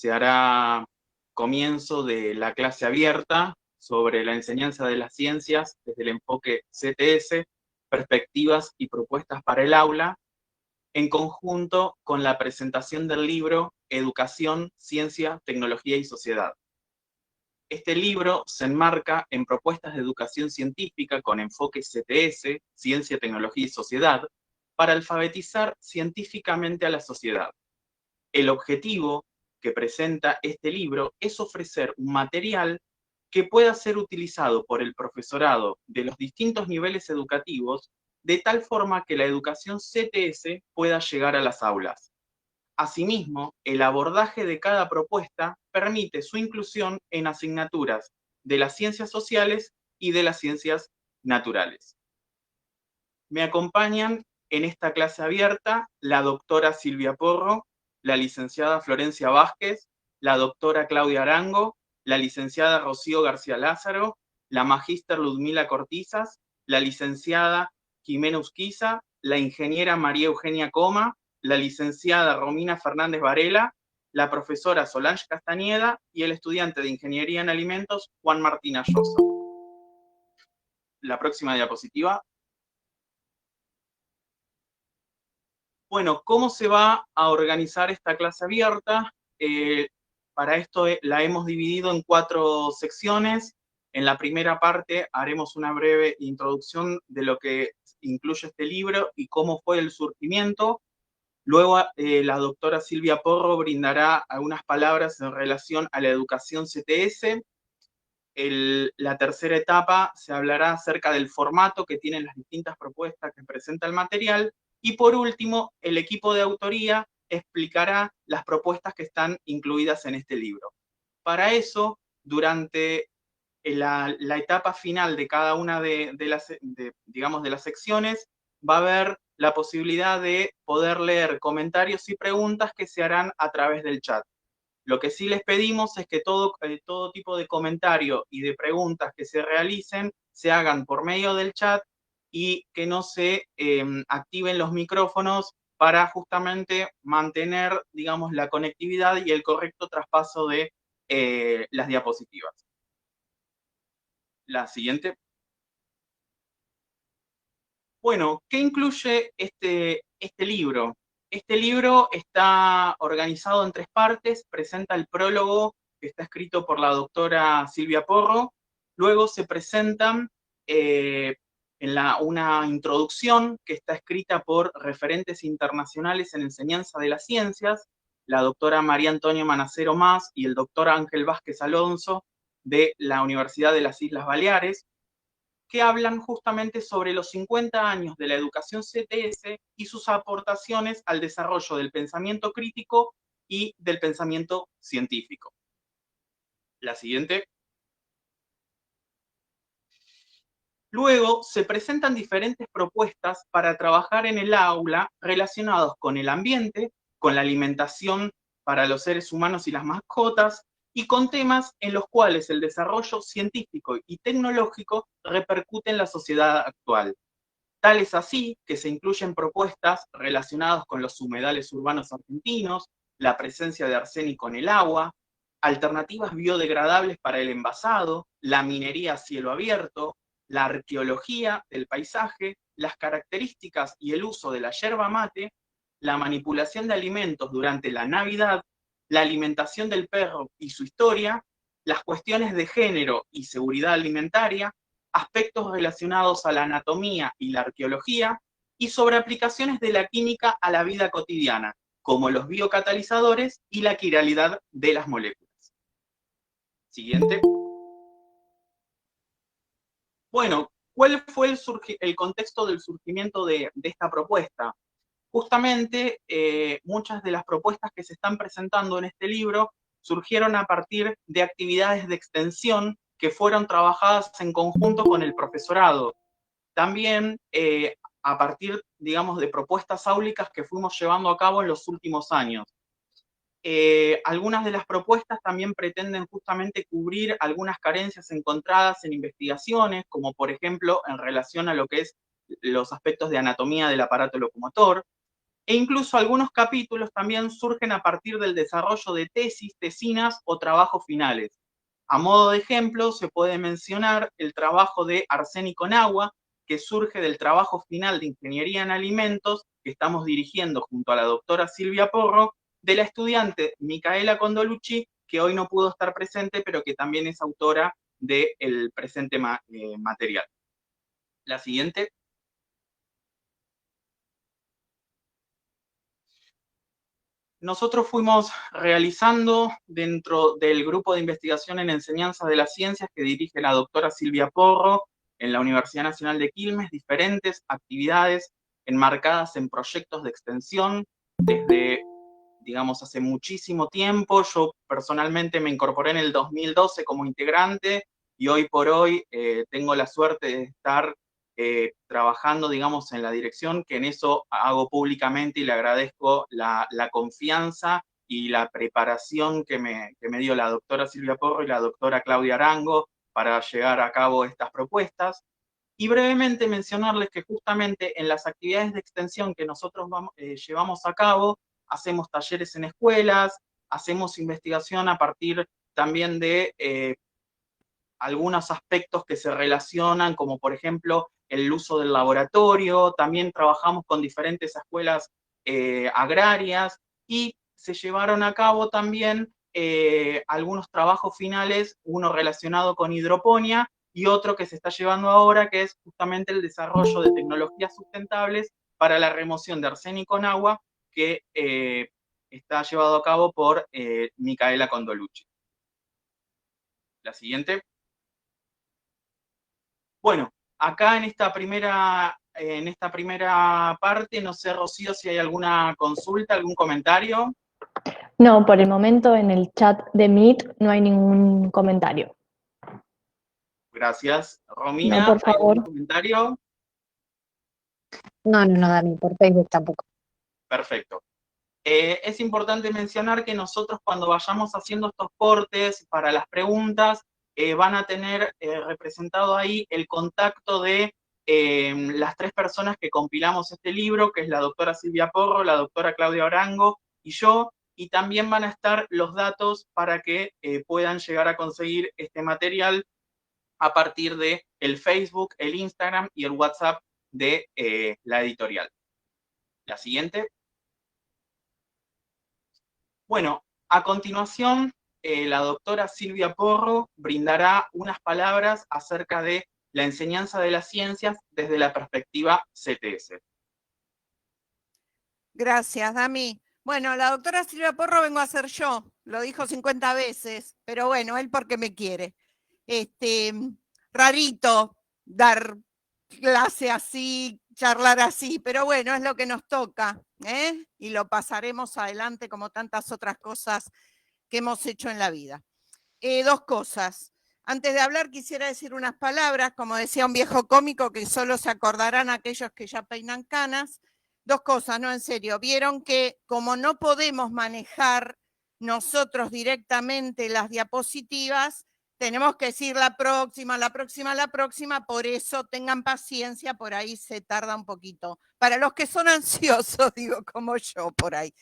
se hará comienzo de la clase abierta sobre la enseñanza de las ciencias desde el enfoque CTS, perspectivas y propuestas para el aula, en conjunto con la presentación del libro Educación, Ciencia, Tecnología y Sociedad. Este libro se enmarca en propuestas de educación científica con enfoque CTS, Ciencia, Tecnología y Sociedad, para alfabetizar científicamente a la sociedad. El objetivo que presenta este libro es ofrecer un material que pueda ser utilizado por el profesorado de los distintos niveles educativos de tal forma que la educación CTS pueda llegar a las aulas. Asimismo, el abordaje de cada propuesta permite su inclusión en asignaturas de las ciencias sociales y de las ciencias naturales. Me acompañan en esta clase abierta la doctora Silvia Porro, la licenciada Florencia Vázquez, la doctora Claudia Arango, la licenciada Rocío García Lázaro, la magíster Ludmila Cortizas, la licenciada Jimena Usquiza, la ingeniera María Eugenia Coma, la licenciada Romina Fernández Varela, la profesora Solange Castañeda y el estudiante de Ingeniería en Alimentos Juan Martín Ayoso. La próxima diapositiva. Bueno, ¿cómo se va a organizar esta clase abierta? Para esto la hemos dividido en 4 secciones. En la primera parte haremos una breve introducción de lo que incluye este libro y cómo fue el surgimiento. Luego la doctora Silvia Porro brindará algunas palabras en relación a la educación CTS. La tercera etapa se hablará acerca del formato que tienen las distintas propuestas que presenta el material. Y por último, el equipo de autoría explicará las propuestas que están incluidas en este libro. Para eso, durante la etapa final de cada una de las secciones, va a haber la posibilidad de poder leer comentarios y preguntas que se harán a través del chat. Lo que sí les pedimos es que todo tipo de comentario y de preguntas que se realicen se hagan por medio del chat y que no se activen los micrófonos para justamente mantener, digamos, la conectividad y el correcto traspaso de las diapositivas. La siguiente. Bueno, ¿qué incluye este libro? Este libro está organizado en 3 partes, presenta el prólogo que está escrito por la doctora Silvia Porro, luego se presentan una introducción que está escrita por referentes internacionales en enseñanza de las ciencias, la doctora María Antonia Manacero Mas y el doctor Ángel Vázquez Alonso de la Universidad de las Islas Baleares, que hablan justamente sobre los 50 años de la educación CTS y sus aportaciones al desarrollo del pensamiento crítico y del pensamiento científico. La siguiente. Luego se presentan diferentes propuestas para trabajar en el aula relacionados con el ambiente, con la alimentación para los seres humanos y las mascotas, y con temas en los cuales el desarrollo científico y tecnológico repercute en la sociedad actual. Tal es así que se incluyen propuestas relacionadas con los humedales urbanos argentinos, la presencia de arsénico en el agua, alternativas biodegradables para el envasado, la minería a cielo abierto, la arqueología del paisaje, las características y el uso de la yerba mate, la manipulación de alimentos durante la Navidad, la alimentación del perro y su historia, las cuestiones de género y seguridad alimentaria, aspectos relacionados a la anatomía y la arqueología, y sobre aplicaciones de la química a la vida cotidiana, como los biocatalizadores y la quiralidad de las moléculas. Siguiente. Bueno, ¿cuál fue el contexto del surgimiento de esta propuesta? Justamente, muchas de las propuestas que se están presentando en este libro surgieron a partir de actividades de extensión que fueron trabajadas en conjunto con el profesorado. También a partir, digamos, de propuestas áulicas que fuimos llevando a cabo en los últimos años. Algunas de las propuestas también pretenden justamente cubrir algunas carencias encontradas en investigaciones, como por ejemplo en relación a lo que es los aspectos de anatomía del aparato locomotor. E incluso algunos capítulos también surgen a partir del desarrollo de tesis, tesinas o trabajos finales. A modo de ejemplo, se puede mencionar el trabajo de Arsénico en Agua, que surge del trabajo final de Ingeniería en Alimentos que estamos dirigiendo junto a la doctora Silvia Porro, de la estudiante Micaela Condolucci, que hoy no pudo estar presente, pero que también es autora del presente material. La siguiente. Nosotros fuimos realizando dentro del grupo de investigación en enseñanza de las ciencias que dirige la doctora Silvia Porro en la Universidad Nacional de Quilmes, diferentes actividades enmarcadas en proyectos de extensión desde, digamos, hace muchísimo tiempo. Yo personalmente me incorporé en el 2012 como integrante y hoy por hoy tengo la suerte de estar trabajando, digamos, en la dirección, que en eso hago públicamente y le agradezco la confianza y la preparación que me dio la doctora Silvia Porro y la doctora Claudia Arango para llegar a cabo estas propuestas. Y brevemente mencionarles que justamente en las actividades de extensión que nosotros llevamos a cabo, hacemos talleres en escuelas, hacemos investigación a partir también de algunos aspectos que se relacionan, como por ejemplo el uso del laboratorio, también trabajamos con diferentes escuelas agrarias y se llevaron a cabo también algunos trabajos finales, uno relacionado con hidroponía y otro que se está llevando ahora, que es justamente el desarrollo de tecnologías sustentables para la remoción de arsénico en agua, que está llevado a cabo por Micaela Condolucci. La siguiente. Bueno, acá en esta primera parte, no sé, Rocío, si hay alguna consulta, algún comentario. No, por el momento en el chat de Meet no hay ningún comentario. Gracias. Romina, no, por ¿hay favor. algún comentario? No, Dani, por Facebook tampoco. Perfecto. Es importante mencionar que nosotros cuando vayamos haciendo estos cortes para las preguntas, van a tener representado ahí el contacto de las 3 personas que compilamos este libro, que es la doctora Silvia Porro, la doctora Claudia Arango y yo, y también van a estar los datos para que puedan llegar a conseguir este material a partir de el Facebook, el Instagram y el WhatsApp de la editorial. La siguiente. Bueno, a continuación, la doctora Silvia Porro brindará unas palabras acerca de la enseñanza de las ciencias desde la perspectiva CTS. Gracias, Dami. Bueno, la doctora Silvia Porro vengo a ser yo, lo dijo 50 veces, pero bueno, él porque me quiere. Rarito dar clase así, charlar así, pero bueno, es lo que nos toca, ¿eh? Y lo pasaremos adelante como tantas otras cosas que hemos hecho en la vida. 2 cosas. Antes de hablar quisiera decir unas palabras, como decía un viejo cómico, que solo se acordarán aquellos que ya peinan canas. 2 cosas, no, en serio. Vieron que como no podemos manejar nosotros directamente las diapositivas, tenemos que decir la próxima, la próxima, la próxima, por eso tengan paciencia, por ahí se tarda un poquito. Para los que son ansiosos, digo, como yo, por ahí.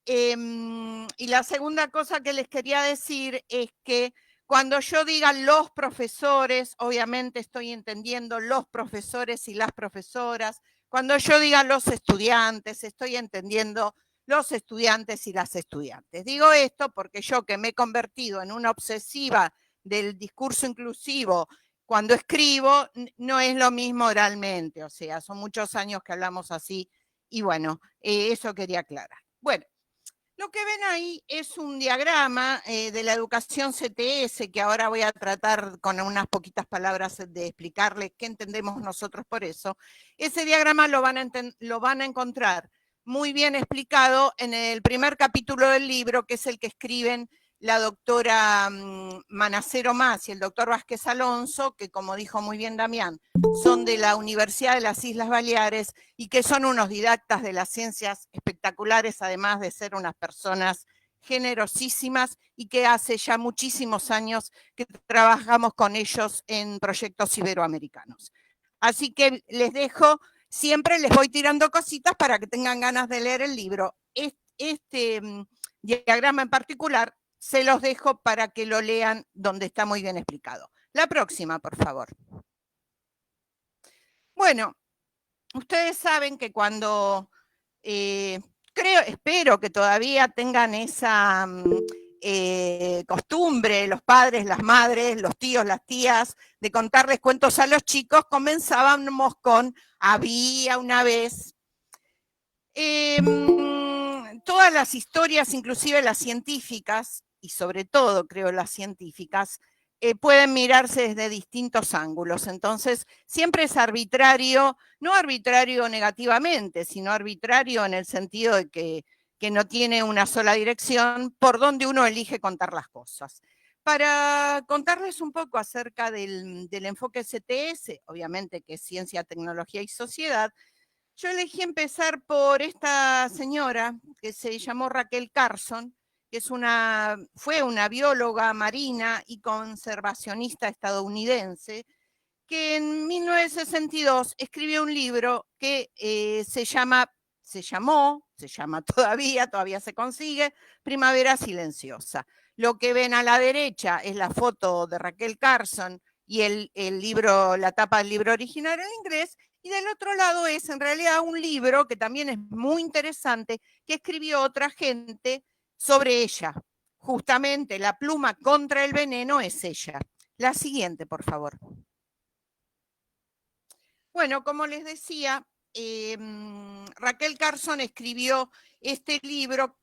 Y la segunda cosa que les quería decir es que cuando yo diga los profesores, obviamente estoy entendiendo los profesores y las profesoras. Cuando yo diga los estudiantes, estoy entendiendo los estudiantes y las estudiantes. Digo esto porque yo, que me he convertido en una obsesiva del discurso inclusivo cuando escribo, no es lo mismo oralmente. O sea, son muchos años que hablamos así y bueno, eso quería aclarar. Bueno. Lo que ven ahí es un diagrama de la educación CTS, que ahora voy a tratar con unas poquitas palabras de explicarles qué entendemos nosotros por eso. Ese diagrama lo van a encontrar muy bien explicado en el primer capítulo del libro, que es el que escriben la doctora Manacero Mas y el doctor Vázquez Alonso, que como dijo muy bien Damián, son de la Universidad de las Islas Baleares y que son unos didactas de las ciencias espectaculares, además de ser unas personas generosísimas y que hace ya muchísimos años que trabajamos con ellos en proyectos iberoamericanos. Así que les dejo siempre les voy tirando cositas para que tengan ganas de leer el libro. Este diagrama en particular se los dejo para que lo lean donde está muy bien explicado. La próxima, por favor. Bueno, ustedes saben que cuando, espero que todavía tengan esa costumbre, los padres, las madres, los tíos, las tías, de contarles cuentos a los chicos, comenzábamos con había una vez. Todas las historias, inclusive las científicas, y sobre todo creo las científicas, pueden mirarse desde distintos ángulos. Entonces, siempre es arbitrario, no arbitrario negativamente, sino arbitrario en el sentido de que no tiene una sola dirección por donde uno elige contar las cosas. Para contarles un poco acerca del enfoque CTS, obviamente que es Ciencia, Tecnología y Sociedad, yo elegí empezar por esta señora que se llamó Raquel Carson, que fue una bióloga marina y conservacionista estadounidense, que en 1962 escribió un libro que se llama todavía se consigue, Primavera Silenciosa. Lo que ven a la derecha es la foto de Raquel Carson y el libro, la tapa del libro original en inglés, y del otro lado es en realidad un libro que también es muy interesante, que escribió otra gente sobre ella. Justamente la pluma contra el veneno es ella. La siguiente, por favor. Bueno, como les decía, Raquel Carson escribió este libro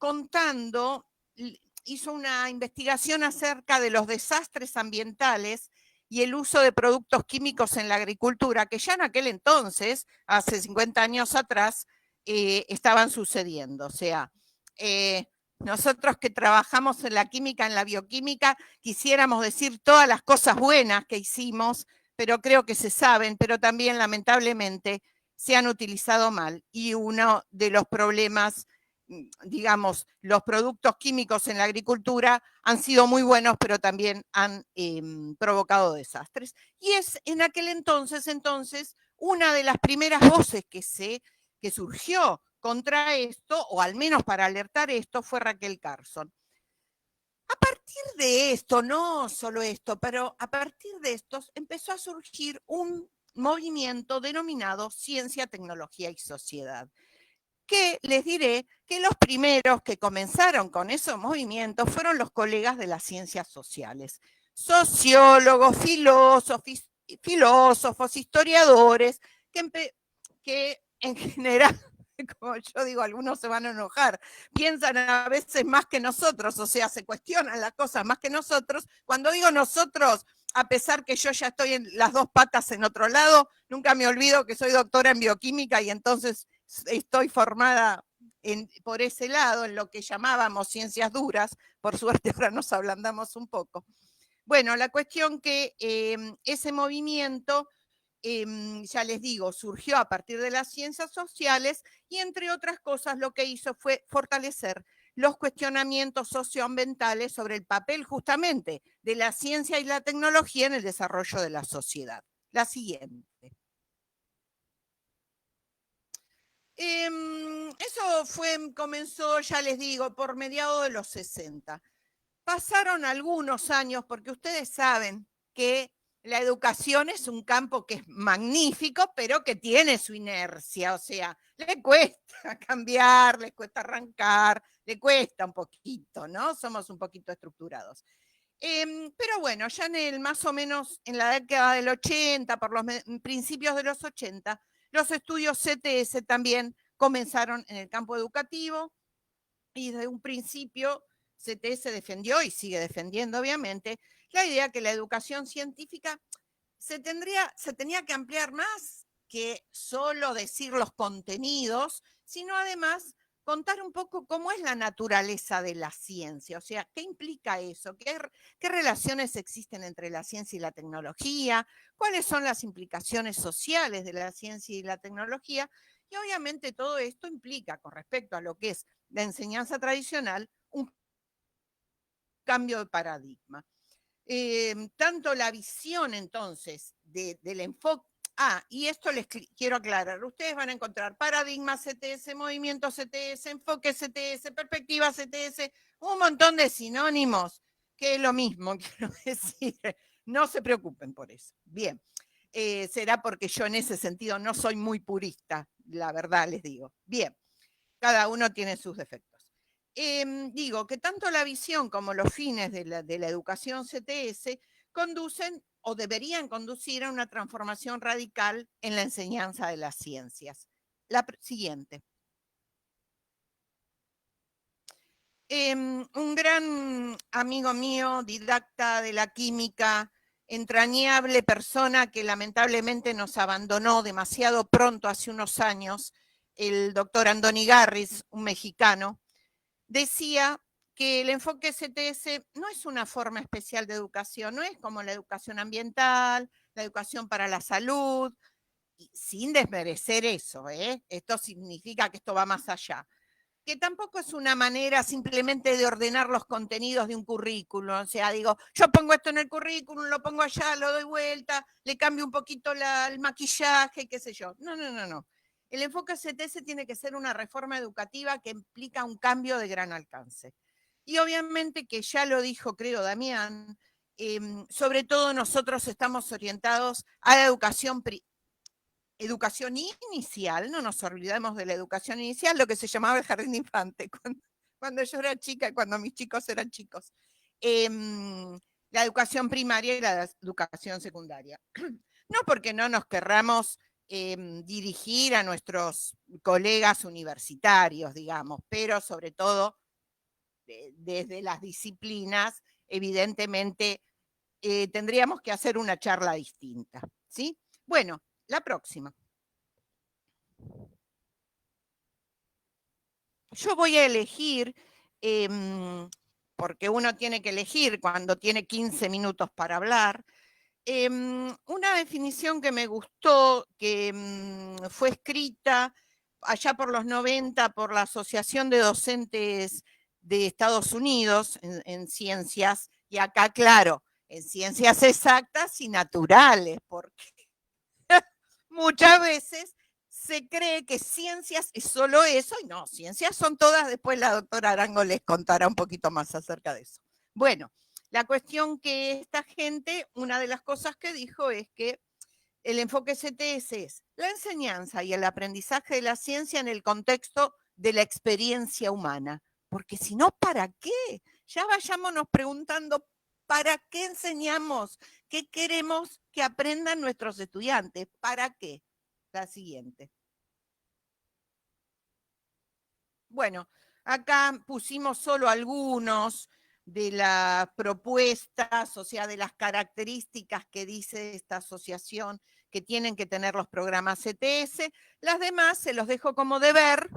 hizo una investigación acerca de los desastres ambientales y el uso de productos químicos en la agricultura, que ya en aquel entonces, hace 50 años atrás, estaban sucediendo. O sea, nosotros que trabajamos en la química, en la bioquímica, quisiéramos decir todas las cosas buenas que hicimos, pero creo que se saben, pero también lamentablemente se han utilizado mal. Y uno de los problemas, digamos, los productos químicos en la agricultura han sido muy buenos, pero también han provocado desastres. Y es en aquel entonces, una de las primeras voces que surgió contra esto, o al menos para alertar esto, fue Raquel Carson. A partir de esto, no solo esto, pero a partir de esto empezó a surgir un movimiento denominado Ciencia, Tecnología y Sociedad, que les diré que los primeros que comenzaron con esos movimientos fueron los colegas de las ciencias sociales, sociólogos, filósofos, historiadores, que en general, como yo digo, algunos se van a enojar, piensan a veces más que nosotros, o sea, se cuestionan las cosas más que nosotros. Cuando digo nosotros, a pesar que yo ya estoy en las dos patas en otro lado, nunca me olvido que soy doctora en bioquímica y entonces estoy formada por ese lado, en lo que llamábamos ciencias duras. Por suerte ahora nos ablandamos un poco. Bueno, la cuestión que ese movimiento, ya les digo, surgió a partir de las ciencias sociales y entre otras cosas lo que hizo fue fortalecer los cuestionamientos socioambientales sobre el papel justamente de la ciencia y la tecnología en el desarrollo de la sociedad. La siguiente. Eso comenzó, ya les digo, por mediados de los 60. Pasaron algunos años, porque ustedes saben que la educación es un campo que es magnífico, pero que tiene su inercia, o sea, le cuesta cambiar, le cuesta arrancar, le cuesta un poquito, ¿no? Somos un poquito estructurados. Pero bueno, ya más o menos en la década del 80, por los principios de los 80, los estudios CTS también comenzaron en el campo educativo y desde un principio CTS defendió y sigue defendiendo obviamente la idea que la educación científica se tenía que ampliar más que solo decir los contenidos, sino además contar un poco cómo es la naturaleza de la ciencia, o sea, qué implica eso, qué relaciones existen entre la ciencia y la tecnología, cuáles son las implicaciones sociales de la ciencia y la tecnología, y obviamente todo esto implica, con respecto a lo que es la enseñanza tradicional, un cambio de paradigma. Tanto la visión entonces del enfoque, y esto les quiero aclarar. Ustedes van a encontrar paradigma CTS, movimiento CTS, enfoque CTS, perspectiva CTS, un montón de sinónimos, que es lo mismo, quiero decir. No se preocupen por eso. Bien, será porque yo en ese sentido no soy muy purista, la verdad les digo. Bien, cada uno tiene sus defectos. Digo que tanto la visión como los fines de la educación CTS conducen o deberían conducir a una transformación radical en la enseñanza de las ciencias. La siguiente. Un gran amigo mío, didacta de la química, entrañable persona que lamentablemente nos abandonó demasiado pronto hace unos años, el doctor Andoni Garris, un mexicano, decía que el enfoque CTS no es una forma especial de educación, no es como la educación ambiental, la educación para la salud, y sin desmerecer eso, esto significa que esto va más allá, que tampoco es una manera simplemente de ordenar los contenidos de un currículum, o sea, digo, yo pongo esto en el currículum, lo pongo allá, lo doy vuelta, le cambio un poquito el maquillaje, qué sé yo. No, no, no, no. El enfoque CTS tiene que ser una reforma educativa que implica un cambio de gran alcance. Y obviamente que ya lo dijo, creo, Damián, sobre todo nosotros estamos orientados a la educación inicial, no nos olvidemos de la educación inicial, lo que se llamaba el jardín de infante, cuando yo era chica y cuando mis chicos eran chicos. La educación primaria y la educación secundaria. No porque no nos querramos dirigir a nuestros colegas universitarios, digamos, pero sobre todo desde las disciplinas, evidentemente tendríamos que hacer una charla distinta, ¿sí? Bueno, la próxima. Yo voy a elegir, porque uno tiene que elegir cuando tiene 15 minutos para hablar, una definición que me gustó, que fue escrita allá por los 90 por la Asociación de Docentes de Estados Unidos en ciencias, y acá, claro, en ciencias exactas y naturales, porque muchas veces se cree que ciencias es solo eso, y no, ciencias son todas, después la doctora Arango les contará un poquito más acerca de eso. Bueno, la cuestión que esta gente, una de las cosas que dijo es que el enfoque CTS es la enseñanza y el aprendizaje de la ciencia en el contexto de la experiencia humana, porque si no, ¿para qué? Ya vayámonos preguntando, ¿para qué enseñamos? ¿Qué queremos que aprendan nuestros estudiantes? ¿Para qué? La siguiente. Bueno, acá pusimos solo algunos de las propuestas, o sea, de las características que dice esta asociación que tienen que tener los programas CTS. Las demás se los dejo como deber,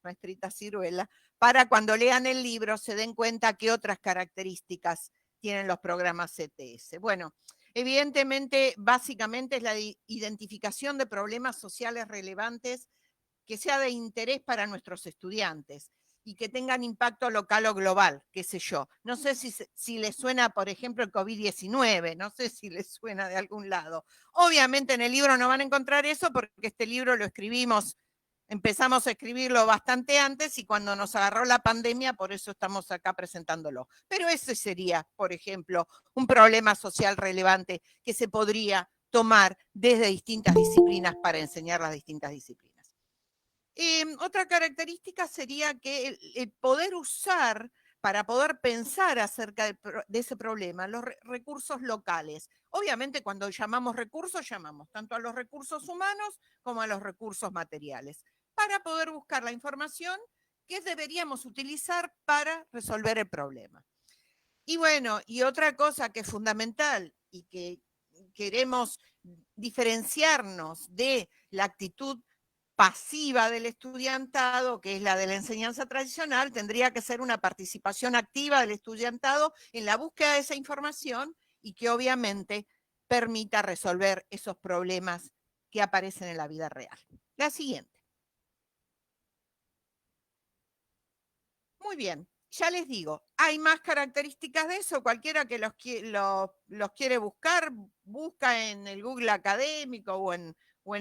maestrita Ciruela, para cuando lean el libro se den cuenta qué otras características tienen los programas CTS. Bueno, evidentemente, básicamente es la identificación de problemas sociales relevantes que sea de interés para nuestros estudiantes y que tengan impacto local o global, qué sé yo. No sé si les suena, por ejemplo, el COVID-19, no sé si les suena de algún lado. Obviamente en el libro no van a encontrar eso porque este libro lo escribimos, empezamos a escribirlo bastante antes y cuando nos agarró la pandemia, por eso estamos acá presentándolo. Pero ese sería, por ejemplo, un problema social relevante que se podría tomar desde distintas disciplinas para enseñar las distintas disciplinas. Otra característica sería que el poder usar, para poder pensar acerca de ese problema, los recursos locales. Obviamente cuando llamamos recursos, llamamos tanto a los recursos humanos como a los recursos materiales, para poder buscar la información que deberíamos utilizar para resolver el problema. Y bueno, y otra cosa que es fundamental y que queremos diferenciarnos de la actitud pasiva del estudiantado, que es la de la enseñanza tradicional, tendría que ser una participación activa del estudiantado en la búsqueda de esa información y que obviamente permita resolver esos problemas que aparecen en la vida real. La siguiente. Muy bien. ya les digo, hay más características de eso, cualquiera que los quiere buscar, busca en el Google académico o en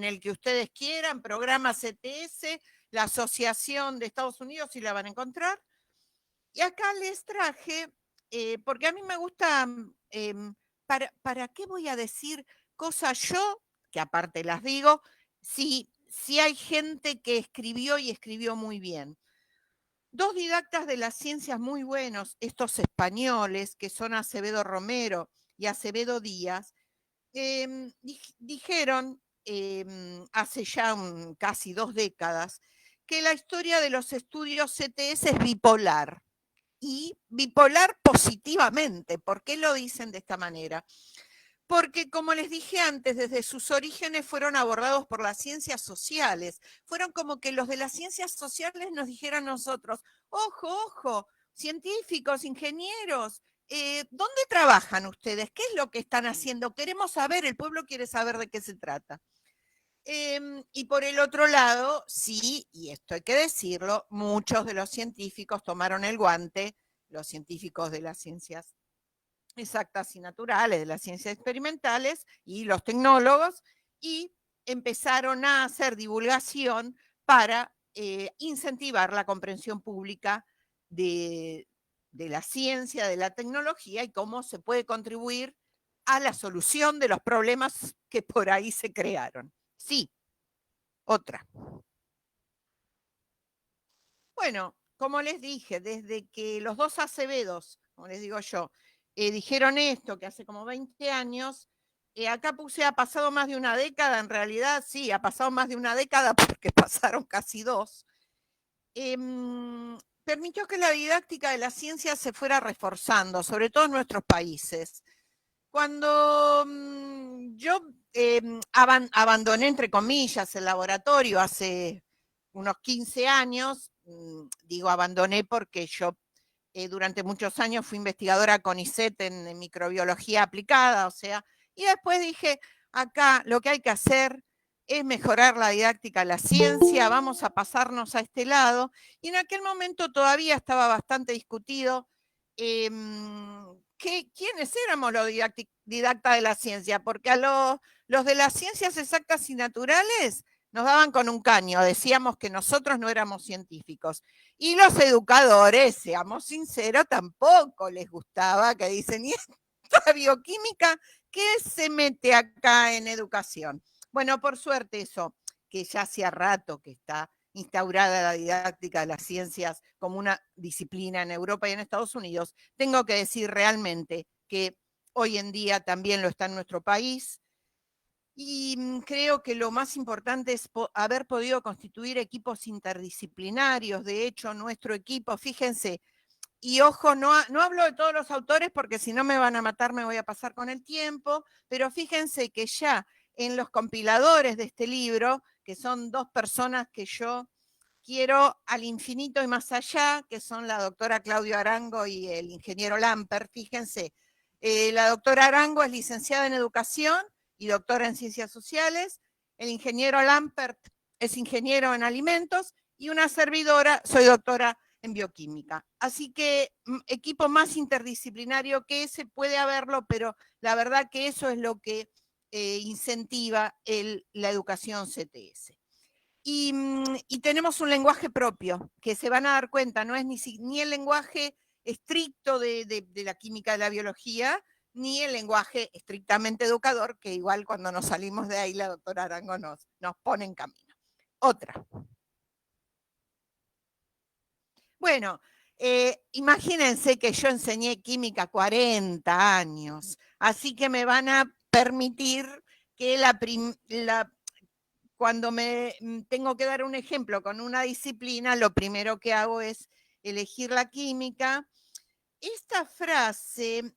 el que ustedes quieran, programa CTS, la Asociación de Estados Unidos, y la van a encontrar. Y acá les traje, porque a mí me gusta, ¿para qué voy a decir cosas yo? Que aparte las digo, si hay gente que escribió y escribió muy bien. Dos didactas de las ciencias muy buenos, estos españoles, que son Acevedo Romero y Acevedo Díaz, dijeron hace ya casi 2 décadas que la historia de los estudios CTS es bipolar, y bipolar positivamente. ¿Por qué lo dicen de esta manera? Porque, como les dije antes, desde sus orígenes fueron abordados por las ciencias sociales. Fueron como que los de las ciencias sociales nos dijeran a nosotros, ojo, ojo, científicos, ingenieros, ¿dónde trabajan ustedes? ¿Qué es lo que están haciendo? Queremos saber, el pueblo quiere saber de qué se trata. Y por el otro lado, sí, y esto hay que decirlo, muchos de los científicos tomaron el guante, los científicos de las ciencias exactas y naturales, de las ciencias experimentales, y los tecnólogos, y empezaron a hacer divulgación para incentivar la comprensión pública de la ciencia, de la tecnología, y cómo se puede contribuir a la solución de los problemas que por ahí se crearon. Sí, otra. Bueno, como les dije, desde que los dos Acevedos, como les digo yo, dijeron esto, que hace como 20 años, acá puse, ha pasado más de una década, en realidad sí, ha pasado más de una década porque pasaron casi 2, permitió que la didáctica de la ciencia se fuera reforzando, sobre todo en nuestros países. Cuando yo abandoné, entre comillas, el laboratorio hace unos 15 años, digo abandoné porque yo durante muchos años fui investigadora CONICET en microbiología aplicada, o sea, y después dije, acá lo que hay que hacer es mejorar la didáctica de la ciencia, vamos a pasarnos a este lado, y en aquel momento todavía estaba bastante discutido quiénes éramos los didactas de la ciencia, porque a los de las ciencias exactas y naturales nos daban con un caño, decíamos que nosotros no éramos científicos. Y los educadores, seamos sinceros, tampoco les gustaba, que dicen, ¿y esta bioquímica qué se mete acá en educación? Bueno, por suerte eso, que ya hacía rato que está instaurada la didáctica de las ciencias como una disciplina en Europa y en Estados Unidos, tengo que decir realmente que hoy en día también lo está en nuestro país. Y creo que lo más importante es haber podido constituir equipos interdisciplinarios. De hecho, nuestro equipo, fíjense, y ojo, no hablo de todos los autores porque si no me van a matar, me voy a pasar con el tiempo, pero fíjense que ya en los compiladores de este libro, que son 2 personas que yo quiero al infinito y más allá, que son la doctora Claudio Arango y el ingeniero Lampert, fíjense, la doctora Arango es licenciada en educación y doctora en ciencias sociales, el ingeniero Lampert es ingeniero en alimentos, y una servidora, soy doctora en bioquímica. Así que equipo más interdisciplinario que ese puede haberlo, pero la verdad que eso es lo que incentiva la educación CTS. Y tenemos un lenguaje propio, que se van a dar cuenta, no es ni el lenguaje estricto de la química, de la biología, ni el lenguaje estrictamente educador, que igual cuando nos salimos de ahí la doctora Arango nos pone en camino. Otra. Bueno, imagínense que yo enseñé química 40 años, así que me van a permitir que cuando me tengo que dar un ejemplo con una disciplina, lo primero que hago es elegir la química. Esta frase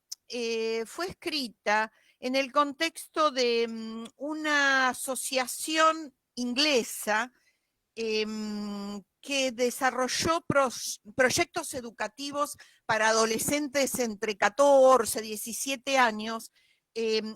fue escrita en el contexto de una asociación inglesa que desarrolló proyectos educativos para adolescentes entre 14 y 17 años,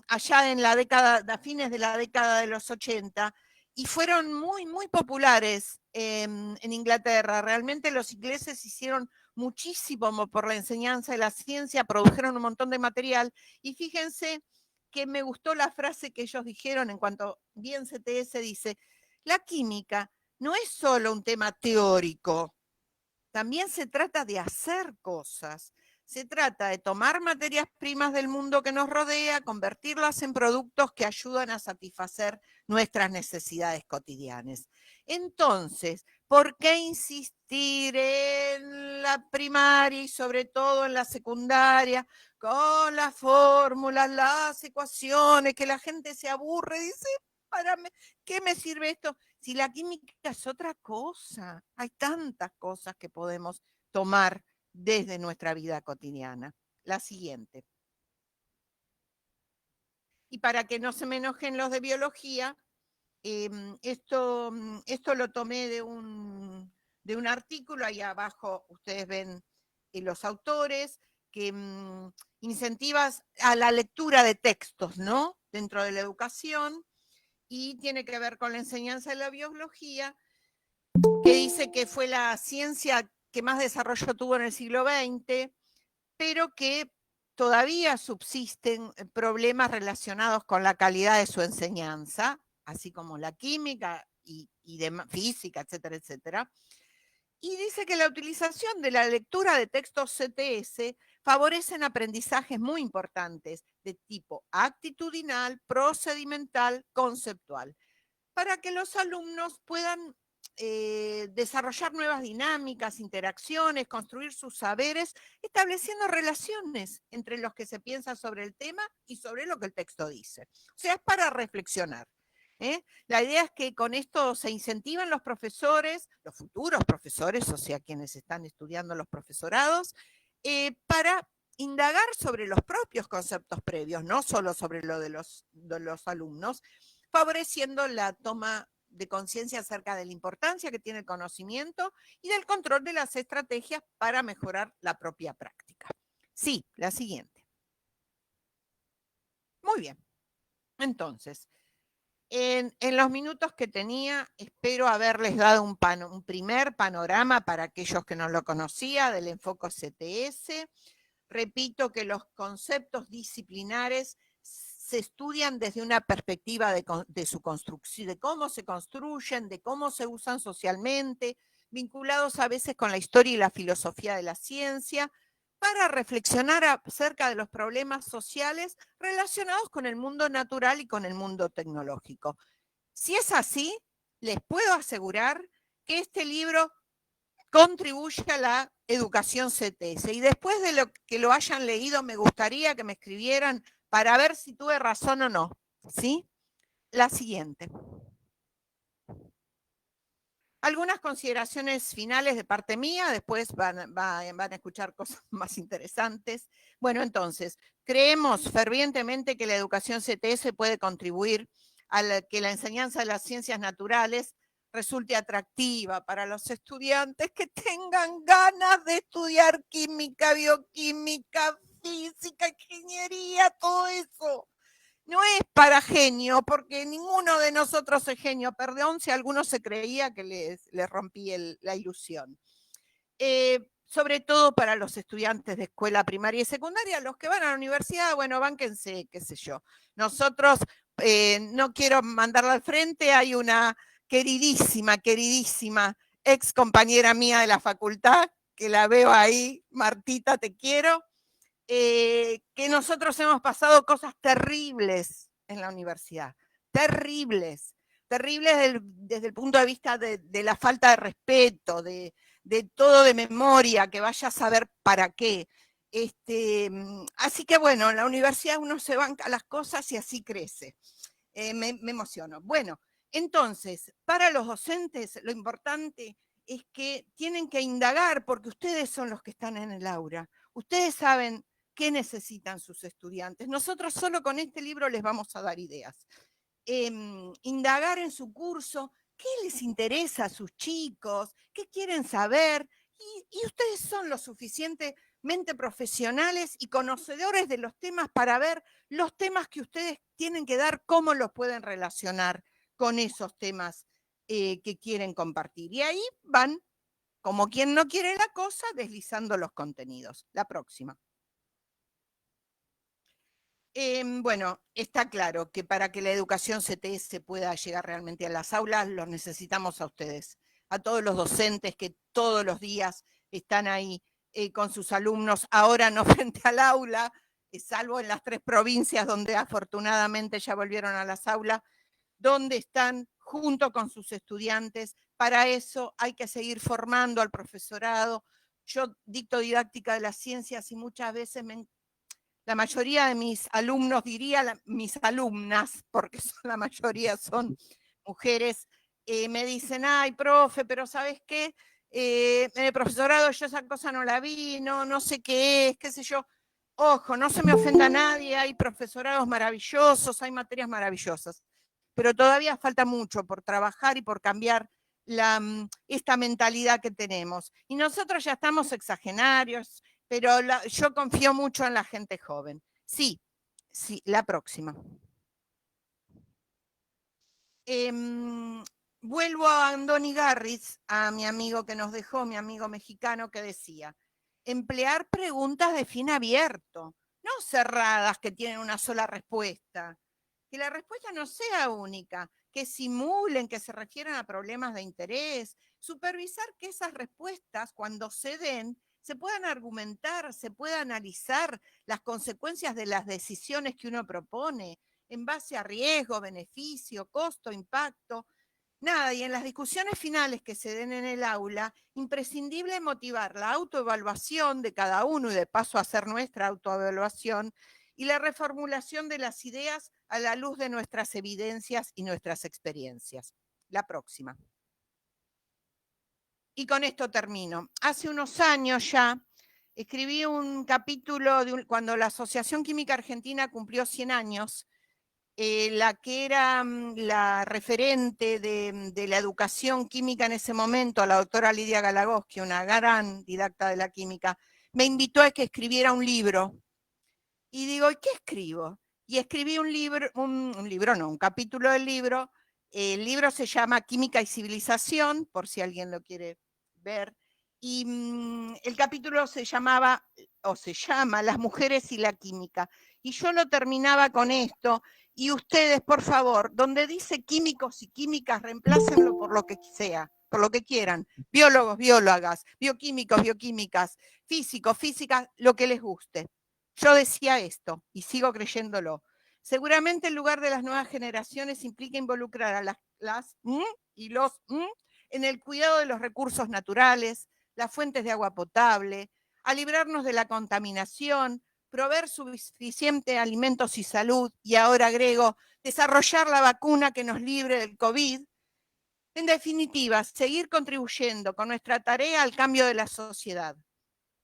allá en la década, a fines de la década de los 80, y fueron muy, muy populares en Inglaterra. Realmente los ingleses hicieron muchísimo por la enseñanza de la ciencia, produjeron un montón de material, y fíjense que me gustó la frase que ellos dijeron en cuanto bien CTS dice, la química no es solo un tema teórico, también se trata de hacer cosas. Se trata de tomar materias primas del mundo que nos rodea, convertirlas en productos que ayudan a satisfacer nuestras necesidades cotidianas. Entonces, ¿por qué insistir en la primaria y sobre todo en la secundaria con las fórmulas, las ecuaciones, que la gente se aburre y dice, ¿qué me sirve esto? Si la química es otra cosa, hay tantas cosas que podemos tomar desde nuestra vida cotidiana. La siguiente. Y para que no se me enojen los de biología, esto lo tomé de un artículo, ahí abajo ustedes ven los autores, que incentivas a la lectura de textos, ¿no? Dentro de la educación, y tiene que ver con la enseñanza de la biología, que dice que fue la ciencia que más desarrollo tuvo en el siglo XX, pero que todavía subsisten problemas relacionados con la calidad de su enseñanza, así como la química y de física, etcétera, etcétera. Y dice que la utilización de la lectura de textos CTS favorecen aprendizajes muy importantes de tipo actitudinal, procedimental, conceptual, para que los alumnos puedan desarrollar nuevas dinámicas, interacciones, construir sus saberes, estableciendo relaciones entre los que se piensa sobre el tema y sobre lo que el texto dice. O sea, es para reflexionar. La idea es que con esto se incentivan los profesores, los futuros profesores, o sea, quienes están estudiando los profesorados, para indagar sobre los propios conceptos previos, no solo sobre lo de los alumnos, favoreciendo la toma de conciencia acerca de la importancia que tiene el conocimiento y del control de las estrategias para mejorar la propia práctica. Sí, la siguiente. Muy bien. Entonces, en los minutos que tenía, espero haberles dado un primer panorama para aquellos que no lo conocían del enfoque CTS. Repito que los conceptos disciplinares se estudian desde una perspectiva de su construcción, de cómo se construyen, de cómo se usan socialmente, vinculados a veces con la historia y la filosofía de la ciencia, para reflexionar acerca de los problemas sociales relacionados con el mundo natural y con el mundo tecnológico. Si es así, les puedo asegurar que este libro contribuye a la educación CTS. Y después de lo que lo hayan leído, me gustaría que me escribieran para ver si tuve razón o no. ¿Sí? La siguiente. Algunas consideraciones finales de parte mía, después van a escuchar cosas más interesantes. Bueno, entonces, creemos fervientemente que la educación CTS puede contribuir a que la enseñanza de las ciencias naturales resulte atractiva para los estudiantes que tengan ganas de estudiar química, bioquímica, física, ingeniería, todo eso. No es para genio, porque ninguno de nosotros es genio, perdón si alguno se creía que les rompí la ilusión. Sobre todo para los estudiantes de escuela primaria y secundaria, los que van a la universidad, bueno, bánquense, qué sé yo. Nosotros, no quiero mandarla al frente, hay una queridísima ex compañera mía de la facultad, que la veo ahí, Martita, te quiero, que nosotros hemos pasado cosas terribles en la universidad, terribles desde el punto de vista de la falta de respeto, de todo de memoria, que vaya a saber para qué. Así que bueno, en la universidad uno se banca las cosas y así crece. Me emociono. Bueno, entonces, para los docentes lo importante es que tienen que indagar, porque ustedes son los que están en el aula. Ustedes saben qué necesitan sus estudiantes. Nosotros solo con este libro les vamos a dar ideas. Indagar en su curso, qué les interesa a sus chicos, qué quieren saber, y ustedes son lo suficientemente profesionales y conocedores de los temas para ver los temas que ustedes tienen que dar, cómo los pueden relacionar con esos temas que quieren compartir. Y ahí van como quien no quiere la cosa, deslizando los contenidos. La próxima. Bueno, está claro que para que la educación CTS pueda llegar realmente a las aulas, los necesitamos a ustedes, a todos los docentes que todos los días están ahí con sus alumnos, ahora no frente al aula, salvo en las 3 provincias donde afortunadamente ya volvieron a las aulas, donde están junto con sus estudiantes. Para eso hay que seguir formando al profesorado. Yo dicto didáctica de las ciencias y muchas veces la mayoría de mis alumnos, diría mis alumnas, porque la mayoría son mujeres, me dicen, ay, profe, pero ¿sabes qué? En el profesorado yo esa cosa no la vi, no sé qué es, qué sé yo. Ojo, no se me ofenda a nadie, hay profesorados maravillosos, hay materias maravillosas, pero todavía falta mucho por trabajar y por cambiar esta mentalidad que tenemos. Y nosotros ya estamos exagenarios, pero yo confío mucho en la gente joven. Sí, la próxima. Vuelvo a Andoni Garritz, a mi amigo que nos dejó, mi amigo mexicano, que decía, emplear preguntas de fin abierto, no cerradas que tienen una sola respuesta. Que la respuesta no sea única, que simulen, que se refieran a problemas de interés, supervisar que esas respuestas, cuando se den, se puedan argumentar, se pueda analizar las consecuencias de las decisiones que uno propone, en base a riesgo, beneficio, costo, impacto. Nada, y en las discusiones finales que se den en el aula, imprescindible motivar la autoevaluación de cada uno y de paso hacer nuestra autoevaluación y la reformulación de las ideas a la luz de nuestras evidencias y nuestras experiencias. La próxima. Y con esto termino. Hace unos años ya escribí un capítulo cuando la Asociación Química Argentina cumplió 100 años, la que era la referente de la educación química en ese momento, la doctora Lidia Galagoski, una gran didacta de la química, me invitó a que escribiera un libro. Y digo, ¿y qué escribo? Y escribí un capítulo del libro. El libro se llama Química y Civilización, por si alguien lo quiere ver. Y el capítulo se llama Las mujeres y la química. Y yo lo terminaba con esto. Y ustedes, por favor, donde dice químicos y químicas, reemplácenlo por lo que sea, por lo que quieran. Biólogos, biólogas, bioquímicos, bioquímicas, físicos, físicas, lo que les guste. Yo decía esto, y sigo creyéndolo. Seguramente el lugar de las nuevas generaciones implica involucrar a las y los en el cuidado de los recursos naturales, las fuentes de agua potable, a librarnos de la contaminación, proveer suficiente alimentos y salud, y ahora agrego, desarrollar la vacuna que nos libre del COVID. En definitiva, seguir contribuyendo con nuestra tarea al cambio de la sociedad,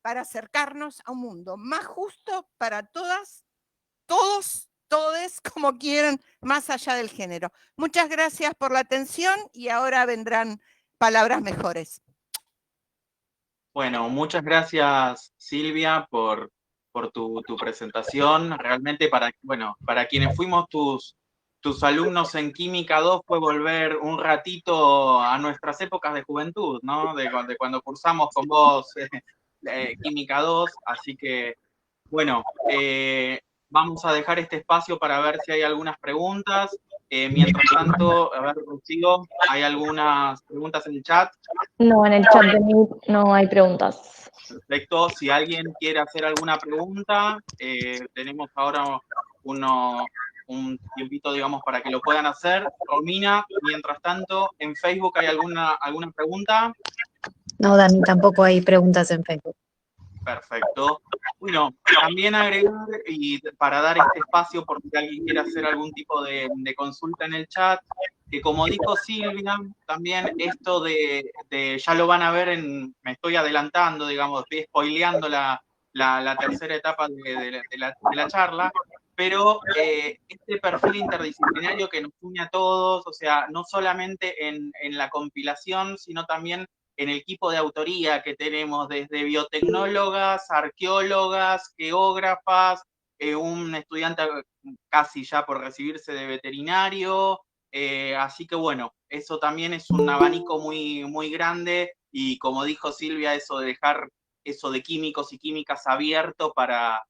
para acercarnos a un mundo más justo para todas, todos, todes, como quieran, más allá del género. Muchas gracias por la atención y ahora vendrán palabras mejores. Bueno, muchas gracias Silvia por tu presentación. Realmente para quienes fuimos tus alumnos en Química 2 fue volver un ratito a nuestras épocas de juventud, ¿no? De cuando cursamos con vos Química 2, así que bueno, vamos a dejar este espacio para ver si hay algunas preguntas. Mientras tanto, a ver, Rocío, ¿hay algunas preguntas en el chat? No, en el chat de Meet no hay preguntas. Perfecto. Si alguien quiere hacer alguna pregunta, tenemos ahora un tiempito, digamos, para que lo puedan hacer. Romina, mientras tanto, ¿en Facebook hay alguna pregunta? No, Dani, tampoco hay preguntas en Facebook. Perfecto. Bueno, también agregar, y para dar este espacio por si alguien quiere hacer algún tipo de consulta en el chat, que como dijo Silvia, también esto de ya lo van a ver me estoy adelantando, digamos, estoy spoileando la tercera etapa de la charla, pero este perfil interdisciplinario que nos une a todos, o sea, no solamente en la compilación, sino también en el equipo de autoría que tenemos desde biotecnólogas, arqueólogas, geógrafas, un estudiante casi ya por recibirse de veterinario, Así que bueno, eso también es un abanico muy, muy grande y como dijo Silvia, eso de dejar eso de químicos y químicas abierto para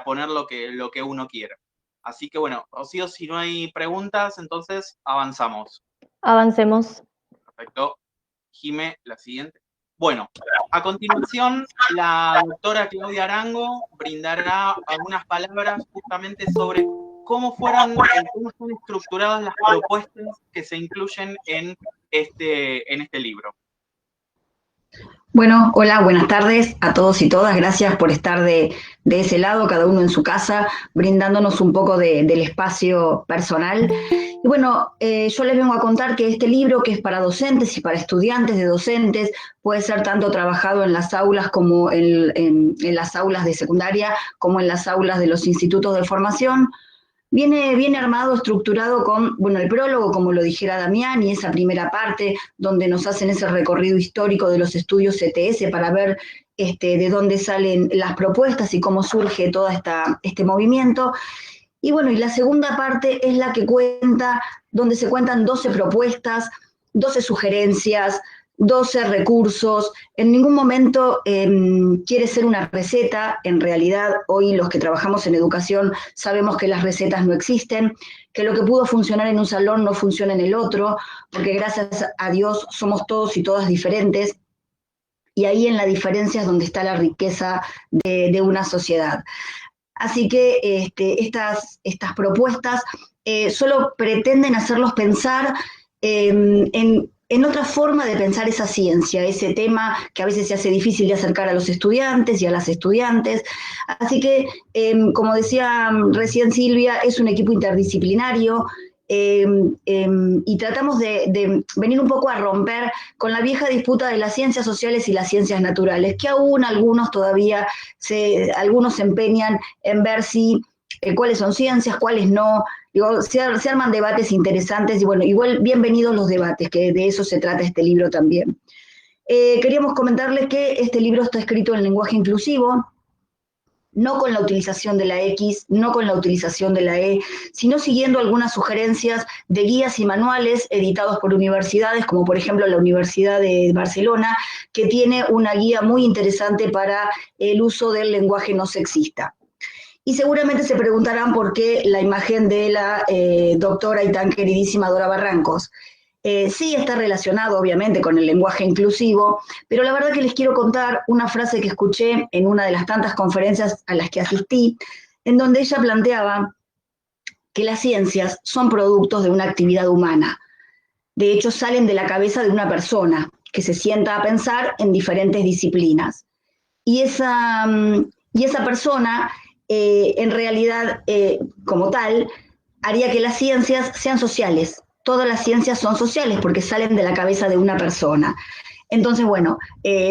poner lo que uno quiera. Así que bueno, Rocío, si no hay preguntas, entonces avanzamos. Avancemos. Perfecto. Jime, la siguiente. Bueno, a continuación, la doctora Claudia Arango brindará algunas palabras justamente sobre cómo son estructuradas las propuestas que se incluyen en este libro. Bueno, hola, buenas tardes a todos y todas. Gracias por estar de ese lado, cada uno en su casa, brindándonos un poco del espacio personal. Y bueno, yo les vengo a contar que este libro, que es para docentes y para estudiantes de docentes, puede ser tanto trabajado en las aulas como en las aulas de secundaria, como en las aulas de los institutos de formación. Viene armado, estructurado con, bueno, el prólogo, como lo dijera Damián, y esa primera parte donde nos hacen ese recorrido histórico de los estudios CTS para ver de dónde salen las propuestas y cómo surge todo este movimiento. Y bueno, y la segunda parte es la que cuenta, donde se cuentan 12 propuestas, 12 sugerencias, 12 recursos. En ningún momento quiere ser una receta. En realidad, hoy los que trabajamos en educación sabemos que las recetas no existen, que lo que pudo funcionar en un salón no funciona en el otro, porque gracias a Dios somos todos y todas diferentes, y ahí en la diferencia es donde está la riqueza de una sociedad. Así que estas propuestas solo pretenden hacerlos pensar en otra forma de pensar esa ciencia, ese tema que a veces se hace difícil de acercar a los estudiantes y a las estudiantes. Así que, como decía recién Silvia, es un equipo interdisciplinario, y tratamos de venir un poco a romper con la vieja disputa de las ciencias sociales y las ciencias naturales, que aún algunos todavía algunos se empeñan en ver si cuáles son ciencias, cuáles no. Digo, se arman debates interesantes y bueno, igual bienvenidos los debates, que de eso se trata este libro también. Queríamos comentarles que este libro está escrito en lenguaje inclusivo, no con la utilización de la X, no con la utilización de la E, sino siguiendo algunas sugerencias de guías y manuales editados por universidades, como por ejemplo la Universidad de Barcelona, que tiene una guía muy interesante para el uso del lenguaje no sexista. Y seguramente se preguntarán por qué la imagen de la doctora y tan queridísima Dora Barrancos. Sí está relacionado, obviamente, con el lenguaje inclusivo, pero la verdad que les quiero contar una frase que escuché en una de las tantas conferencias a las que asistí, en donde ella planteaba que las ciencias son productos de una actividad humana. De hecho, salen de la cabeza de una persona que se sienta a pensar en diferentes disciplinas. Y esa persona, en realidad, como tal, haría que las ciencias sean sociales. Todas las ciencias son sociales porque salen de la cabeza de una persona. Entonces, bueno,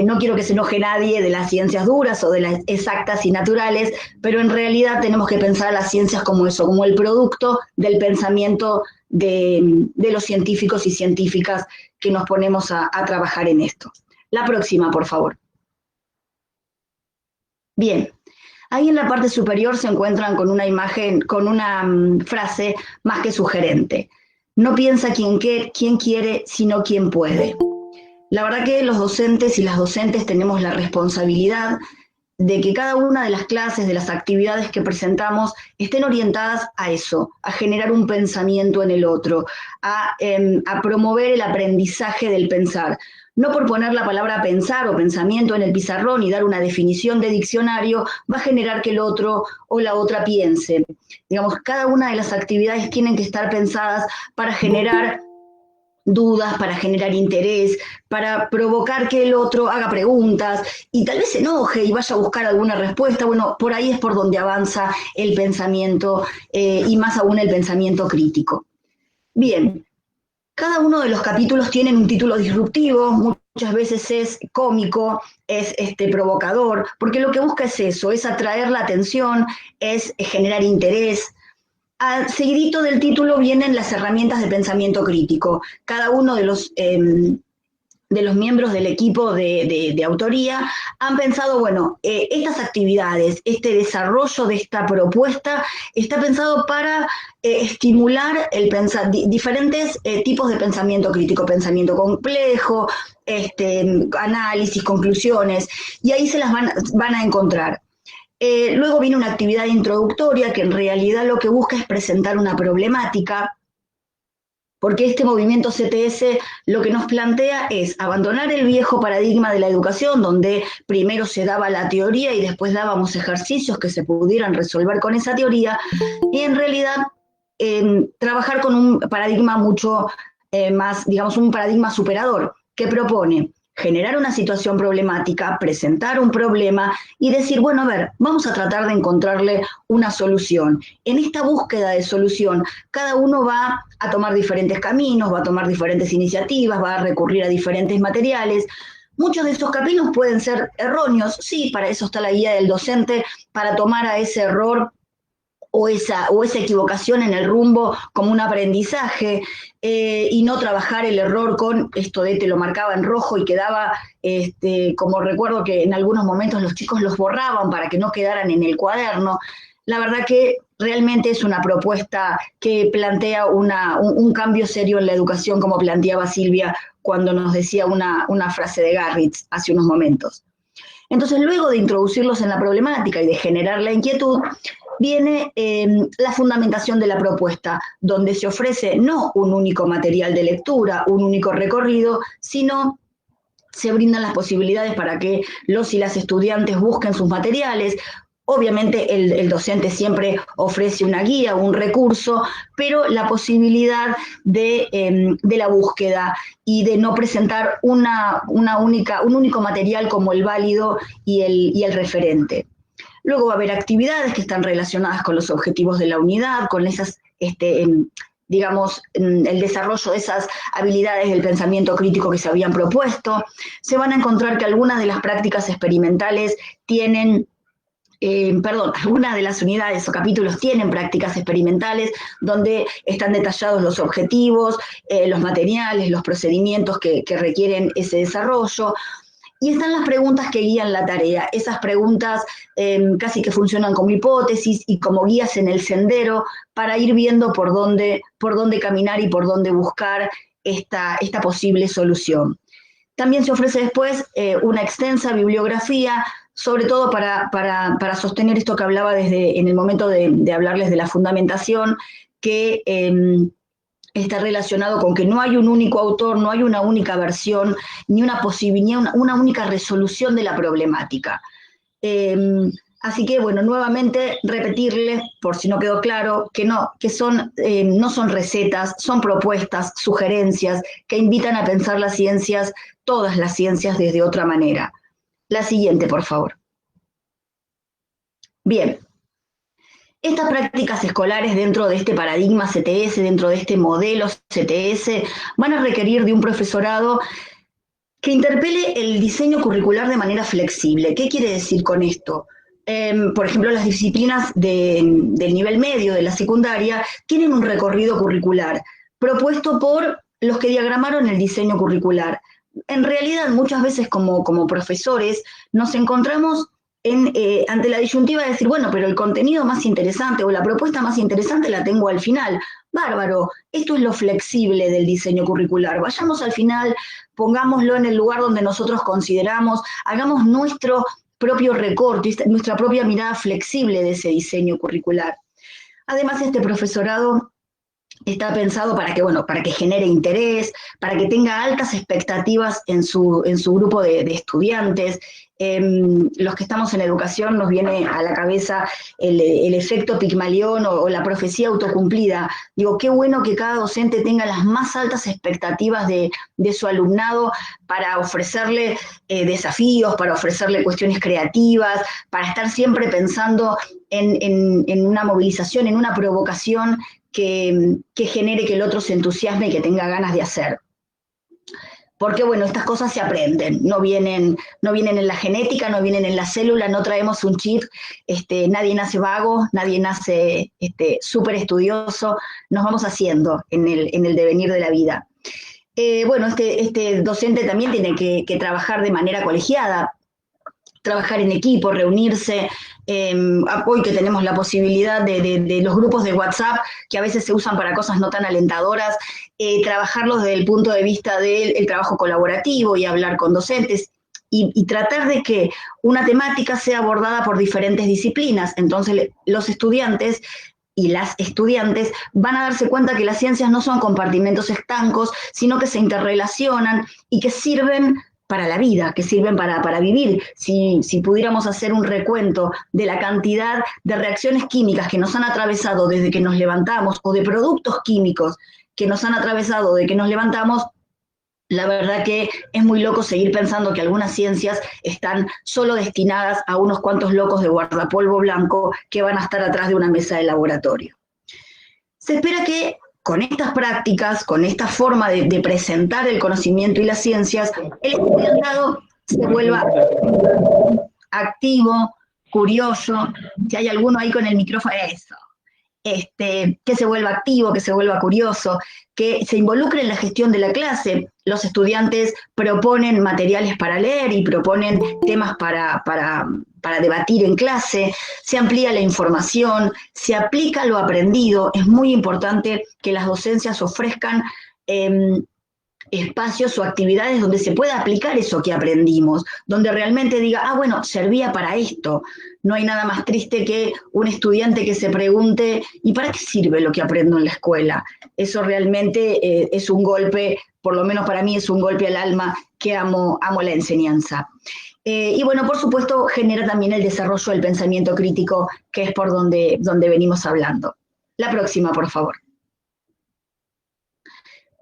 no quiero que se enoje nadie de las ciencias duras o de las exactas y naturales, pero en realidad tenemos que pensar a las ciencias como eso, como el producto del pensamiento de los científicos y científicas que nos ponemos a trabajar en esto. La próxima, por favor. Bien. Ahí en la parte superior se encuentran con una imagen, con una frase más que sugerente. No piensa quién quiere, sino quién puede. La verdad que los docentes y las docentes tenemos la responsabilidad de que cada una de las clases, de las actividades que presentamos, estén orientadas a eso, a generar un pensamiento en el otro, a promover el aprendizaje del pensar. No por poner la palabra pensar o pensamiento en el pizarrón y dar una definición de diccionario, va a generar que el otro o la otra piense. Digamos, cada una de las actividades tienen que estar pensadas para generar dudas, para generar interés, para provocar que el otro haga preguntas y tal vez se enoje y vaya a buscar alguna respuesta. Bueno, por ahí es por donde avanza el pensamiento y más aún el pensamiento crítico. Bien. Cada uno de los capítulos tienen un título disruptivo, muchas veces es cómico, es provocador, porque lo que busca es eso, es atraer la atención, es generar interés. Seguidito del título vienen las herramientas de pensamiento crítico. Cada uno de los miembros del equipo de autoría han pensado, bueno, estas actividades, este desarrollo de esta propuesta está pensado para estimular diferentes tipos de pensamiento crítico, pensamiento complejo, análisis, conclusiones, y ahí se las van a encontrar. Luego viene una actividad introductoria que en realidad lo que busca es presentar una problemática, porque este movimiento CTS lo que nos plantea es abandonar el viejo paradigma de la educación, donde primero se daba la teoría y después dábamos ejercicios que se pudieran resolver con esa teoría, y en realidad trabajar con un paradigma mucho más, digamos, un paradigma superador, que propone generar una situación problemática, presentar un problema y decir, bueno, a ver, vamos a tratar de encontrarle una solución. En esta búsqueda de solución, cada uno va a tomar diferentes caminos, va a tomar diferentes iniciativas, va a recurrir a diferentes materiales. Muchos de esos caminos pueden ser erróneos, sí, para eso está la guía del docente, para tomar a ese error o esa equivocación en el rumbo como un aprendizaje, y no trabajar el error con esto de te lo marcaba en rojo y quedaba, como recuerdo que en algunos momentos los chicos los borraban para que no quedaran en el cuaderno. La verdad que realmente es una propuesta que plantea un cambio serio en la educación, como planteaba Silvia cuando nos decía una frase de Garritz hace unos momentos. Entonces, luego de introducirlos en la problemática y de generar la inquietud, viene la fundamentación de la propuesta, donde se ofrece no un único material de lectura, un único recorrido, sino se brindan las posibilidades para que los y las estudiantes busquen sus materiales. Obviamente el docente siempre ofrece una guía, un recurso, pero la posibilidad de la búsqueda y de no presentar un único material como el válido y el referente. Luego va a haber actividades que están relacionadas con los objetivos de la unidad, con esas, digamos, el desarrollo de esas habilidades del pensamiento crítico que se habían propuesto. Se van a encontrar que algunas de las prácticas experimentales tienen, algunas de las unidades o capítulos tienen prácticas experimentales donde están detallados los objetivos, los materiales, los procedimientos que requieren ese desarrollo. Y están las preguntas que guían la tarea. Esas preguntas casi que funcionan como hipótesis y como guías en el sendero para ir viendo por dónde caminar y por dónde buscar esta posible solución. También se ofrece después una extensa bibliografía, sobre todo para sostener esto que hablaba en el momento de hablarles de la fundamentación, que está relacionado con que no hay un único autor, no hay una única versión, ni una única resolución de la problemática. Así que, bueno, nuevamente repetirles, por si no quedó claro, que no son recetas, son propuestas, sugerencias, que invitan a pensar las ciencias, todas las ciencias, desde otra manera. La siguiente, por favor. Bien. Estas prácticas escolares dentro de este paradigma CTS, dentro de este modelo CTS, van a requerir de un profesorado que interpele el diseño curricular de manera flexible. ¿Qué quiere decir con esto? Por ejemplo, las disciplinas del nivel medio de la secundaria tienen un recorrido curricular propuesto por los que diagramaron el diseño curricular. En realidad, muchas veces como profesores nos encontramos ante la disyuntiva de decir, bueno, pero el contenido más interesante o la propuesta más interesante la tengo al final. Bárbaro, esto es lo flexible del diseño curricular. Vayamos al final, pongámoslo en el lugar donde nosotros consideramos, hagamos nuestro propio recorte, nuestra propia mirada flexible de ese diseño curricular. Además, este profesorado está pensado para que genere interés, para que tenga altas expectativas en su grupo de estudiantes. Los que estamos en educación nos viene a la cabeza el efecto Pigmalión o la profecía autocumplida. Digo, qué bueno que cada docente tenga las más altas expectativas de su alumnado para ofrecerle desafíos, para ofrecerle cuestiones creativas, para estar siempre pensando en una movilización, en una provocación que genere que el otro se entusiasme y que tenga ganas de hacer. Porque, bueno, estas cosas se aprenden, no vienen en la genética, no vienen en la célula, no traemos un chip, nadie nace vago, nadie nace súper estudioso, nos vamos haciendo en el devenir de la vida. Bueno, este docente también tiene que trabajar de manera colegiada, trabajar en equipo, reunirse. Hoy que tenemos la posibilidad de los grupos de WhatsApp, que a veces se usan para cosas no tan alentadoras, trabajarlos desde el punto de vista del trabajo colaborativo y hablar con docentes. Y tratar de que una temática sea abordada por diferentes disciplinas. Entonces, los estudiantes y las estudiantes van a darse cuenta que las ciencias no son compartimentos estancos, sino que se interrelacionan y que sirven para la vida, que sirven para vivir. Si pudiéramos hacer un recuento de la cantidad de reacciones químicas que nos han atravesado desde que nos levantamos, o de productos químicos que nos han atravesado desde que nos levantamos, la verdad que es muy loco seguir pensando que algunas ciencias están solo destinadas a unos cuantos locos de guardapolvo blanco que van a estar atrás de una mesa de laboratorio. Se espera que con estas prácticas, con esta forma de presentar el conocimiento y las ciencias, el estudiantado se vuelva activo, curioso. Si hay alguno ahí con el micrófono, eso. Que se vuelva activo, que se vuelva curioso, que se involucre en la gestión de la clase. Los estudiantes proponen materiales para leer y proponen temas para debatir en clase, se amplía la información, se aplica lo aprendido. Es muy importante que las docencias ofrezcan espacios o actividades donde se pueda aplicar eso que aprendimos, donde realmente diga, bueno, servía para esto. No hay nada más triste que un estudiante que se pregunte, ¿y para qué sirve lo que aprendo en la escuela? Eso realmente es un golpe, por lo menos para mí es un golpe al alma, que amo la enseñanza. Y bueno, por supuesto, genera también el desarrollo del pensamiento crítico, que es por donde venimos hablando. La próxima, por favor.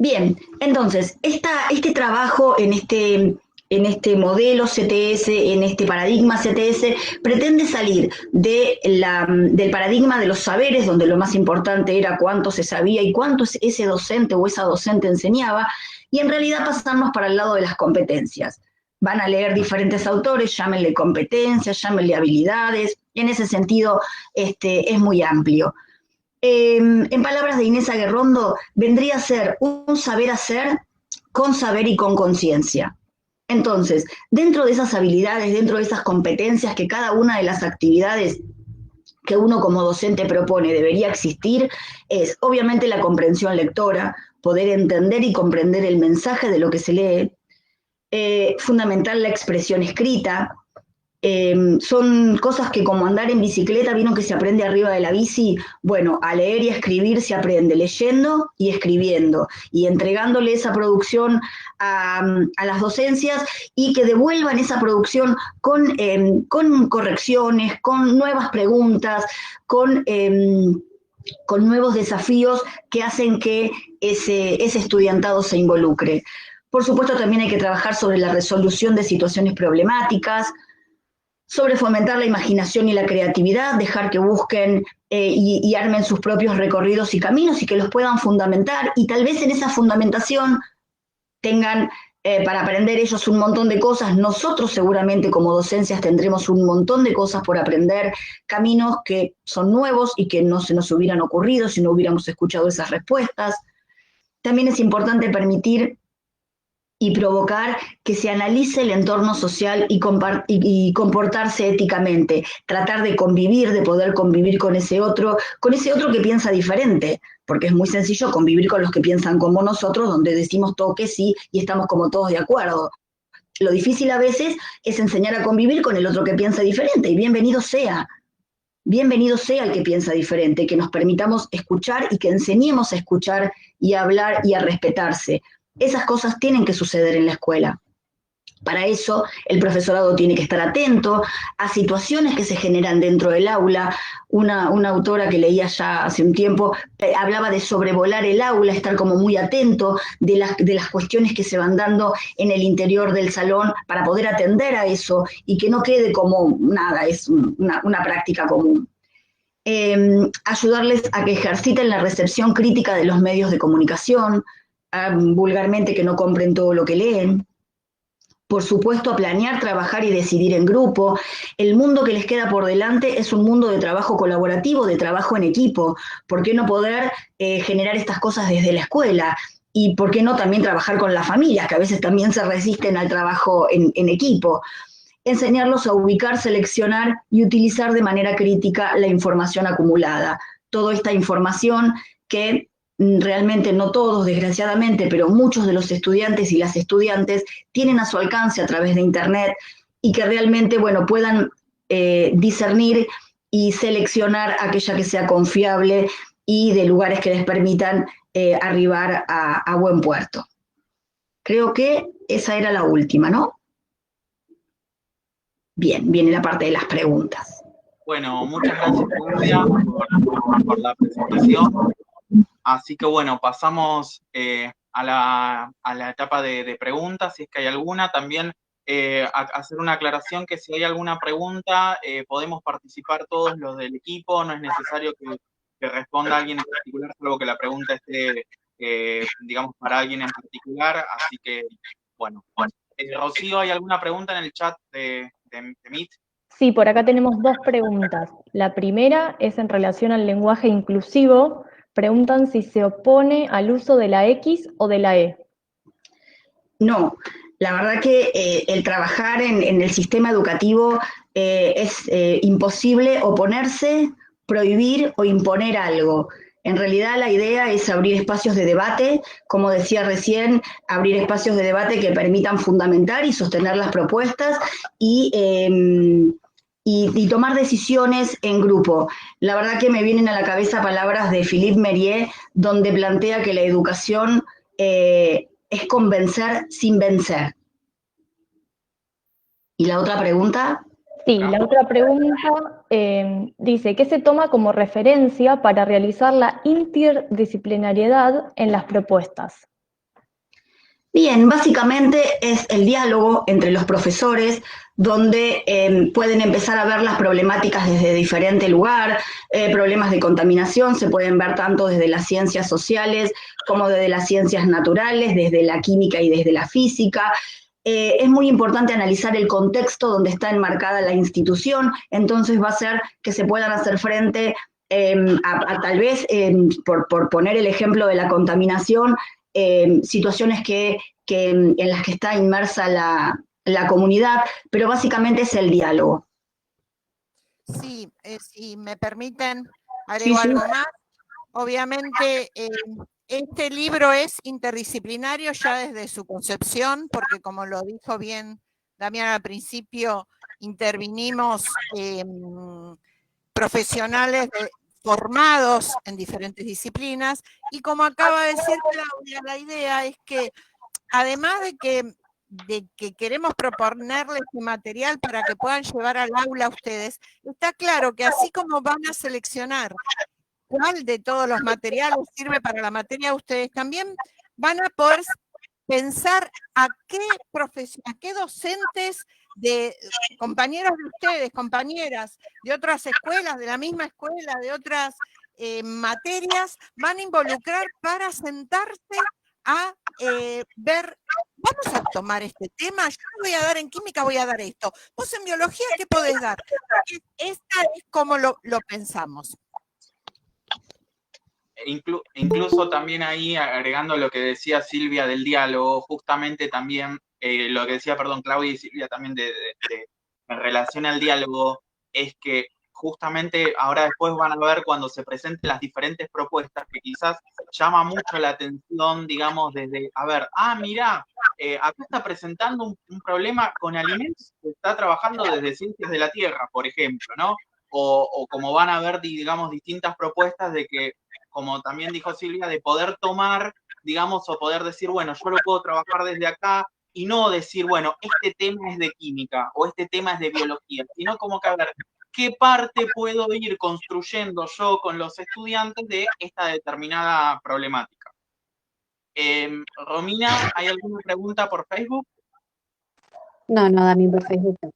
Bien, entonces, este trabajo en este modelo CTS, en este paradigma CTS, pretende salir del paradigma de los saberes, donde lo más importante era cuánto se sabía y cuánto ese docente o esa docente enseñaba, y en realidad pasarnos para el lado de las competencias. Van a leer diferentes autores, llámenle competencias, llámenle habilidades, en ese sentido es muy amplio. En palabras de Inés Aguerrondo, vendría a ser un saber hacer con saber y con conciencia. Entonces, dentro de esas habilidades, dentro de esas competencias que cada una de las actividades que uno como docente propone debería existir, es obviamente la comprensión lectora, poder entender y comprender el mensaje de lo que se lee, fundamental la expresión escrita. Son cosas que, como andar en bicicleta, vieron que se aprende arriba de la bici. Bueno, a leer y a escribir se aprende leyendo y escribiendo, y entregándole esa producción a las docencias, y que devuelvan esa producción con correcciones, con nuevas preguntas, con nuevos desafíos que hacen que ese estudiantado se involucre. Por supuesto, también hay que trabajar sobre la resolución de situaciones problemáticas, sobre fomentar la imaginación y la creatividad, dejar que busquen y armen sus propios recorridos y caminos, y que los puedan fundamentar, y tal vez en esa fundamentación tengan para aprender ellos un montón de cosas. Nosotros seguramente como docencias tendremos un montón de cosas por aprender, caminos que son nuevos y que no se nos hubieran ocurrido si no hubiéramos escuchado esas respuestas. También es importante permitir y provocar que se analice el entorno social y comportarse éticamente, tratar de convivir, de poder convivir con ese otro que piensa diferente, porque es muy sencillo convivir con los que piensan como nosotros, donde decimos todo que sí y estamos como todos de acuerdo. Lo difícil a veces es enseñar a convivir con el otro que piensa diferente, y bienvenido sea el que piensa diferente, que nos permitamos escuchar y que enseñemos a escuchar y a hablar y a respetarse. Esas cosas tienen que suceder en la escuela. Para eso, el profesorado tiene que estar atento a situaciones que se generan dentro del aula. Una autora que leía ya hace un tiempo hablaba de sobrevolar el aula, estar como muy atento de las cuestiones que se van dando en el interior del salón para poder atender a eso y que no quede como nada, es una práctica común. Ayudarles a que ejerciten la recepción crítica de los medios de comunicación, vulgarmente que no compren todo lo que leen. Por supuesto, a planear, trabajar y decidir en grupo. El mundo que les queda por delante es un mundo de trabajo colaborativo, de trabajo en equipo. ¿Por qué no poder generar estas cosas desde la escuela? y por qué no también trabajar con las familias, que a veces también se resisten al trabajo en equipo. Enseñarlos a ubicar, seleccionar y utilizar de manera crítica la información acumulada. Toda esta información que realmente no todos, desgraciadamente, pero muchos de los estudiantes y las estudiantes tienen a su alcance a través de Internet y que realmente, bueno, puedan discernir y seleccionar aquella que sea confiable y de lugares que les permitan arribar a buen puerto. Creo que esa era la última, ¿no? Bien, viene la parte de las preguntas. Bueno, muchas gracias, Claudia, por la presentación. Así que bueno, pasamos a la etapa de preguntas, si es que hay alguna. También hacer una aclaración que si hay alguna pregunta, podemos participar todos los del equipo, no es necesario que responda alguien en particular, salvo que la pregunta esté, digamos, para alguien en particular. Así que, bueno. Rocío, ¿hay alguna pregunta en el chat de Meet? Sí, por acá tenemos dos preguntas. La primera es en relación al lenguaje inclusivo. Preguntan si se opone al uso de la X o de la E. No, la verdad que el trabajar en el sistema educativo es imposible oponerse, prohibir o imponer algo. En realidad la idea es abrir espacios de debate, como decía recién, abrir espacios de debate que permitan fundamentar y sostener las propuestas y tomar decisiones en grupo. La verdad que me vienen a la cabeza palabras de Philippe Mérieux, donde plantea que la educación es convencer sin vencer. ¿Y la otra pregunta? Sí, la otra pregunta dice, ¿qué se toma como referencia para realizar la interdisciplinariedad en las propuestas? Bien, básicamente es el diálogo entre los profesores, donde pueden empezar a ver las problemáticas desde diferente lugar, problemas de contaminación se pueden ver tanto desde las ciencias sociales como desde las ciencias naturales, desde la química y desde la física. Es muy importante analizar el contexto donde está enmarcada la institución, entonces va a ser que se puedan hacer frente a tal vez, por poner el ejemplo de la contaminación, situaciones en las que está inmersa la comunidad, pero básicamente es el diálogo. Sí, si me permiten, agrego Sí. algo más. Obviamente, este libro es interdisciplinario ya desde su concepción, porque como lo dijo bien Damián al principio, intervinimos profesionales formados en diferentes disciplinas, y como acaba de decir Claudia, la idea es que, además de que queremos proponerles este material para que puedan llevar al aula a ustedes, está claro que así como van a seleccionar cuál de todos los materiales sirve para la materia de ustedes, también van a poder pensar a qué docentes de compañeros de ustedes, compañeras de otras escuelas, de la misma escuela, de otras materias, van a involucrar para sentarse a ver, vamos a tomar este tema, yo voy a dar en química, voy a dar esto, vos en biología, ¿qué podés dar? Esta es como lo pensamos. Incluso también ahí, agregando lo que decía Silvia del diálogo, justamente también, lo que decía, perdón, Claudia y Silvia también en relación al diálogo, es que justamente ahora después van a ver cuando se presenten las diferentes propuestas que quizás llama mucho la atención, digamos, desde, a ver, mirá, acá está presentando un problema con alimentos que está trabajando desde Ciencias de la Tierra, por ejemplo, ¿no? O como van a ver, digamos, distintas propuestas de que, como también dijo Silvia, de poder tomar, digamos, o poder decir, bueno, yo lo puedo trabajar desde acá, y no decir, bueno, este tema es de química o este tema es de biología, sino como que a ver, ¿qué parte puedo ir construyendo yo con los estudiantes de esta determinada problemática? Romina, ¿hay alguna pregunta por Facebook? No, Dami, por Facebook no.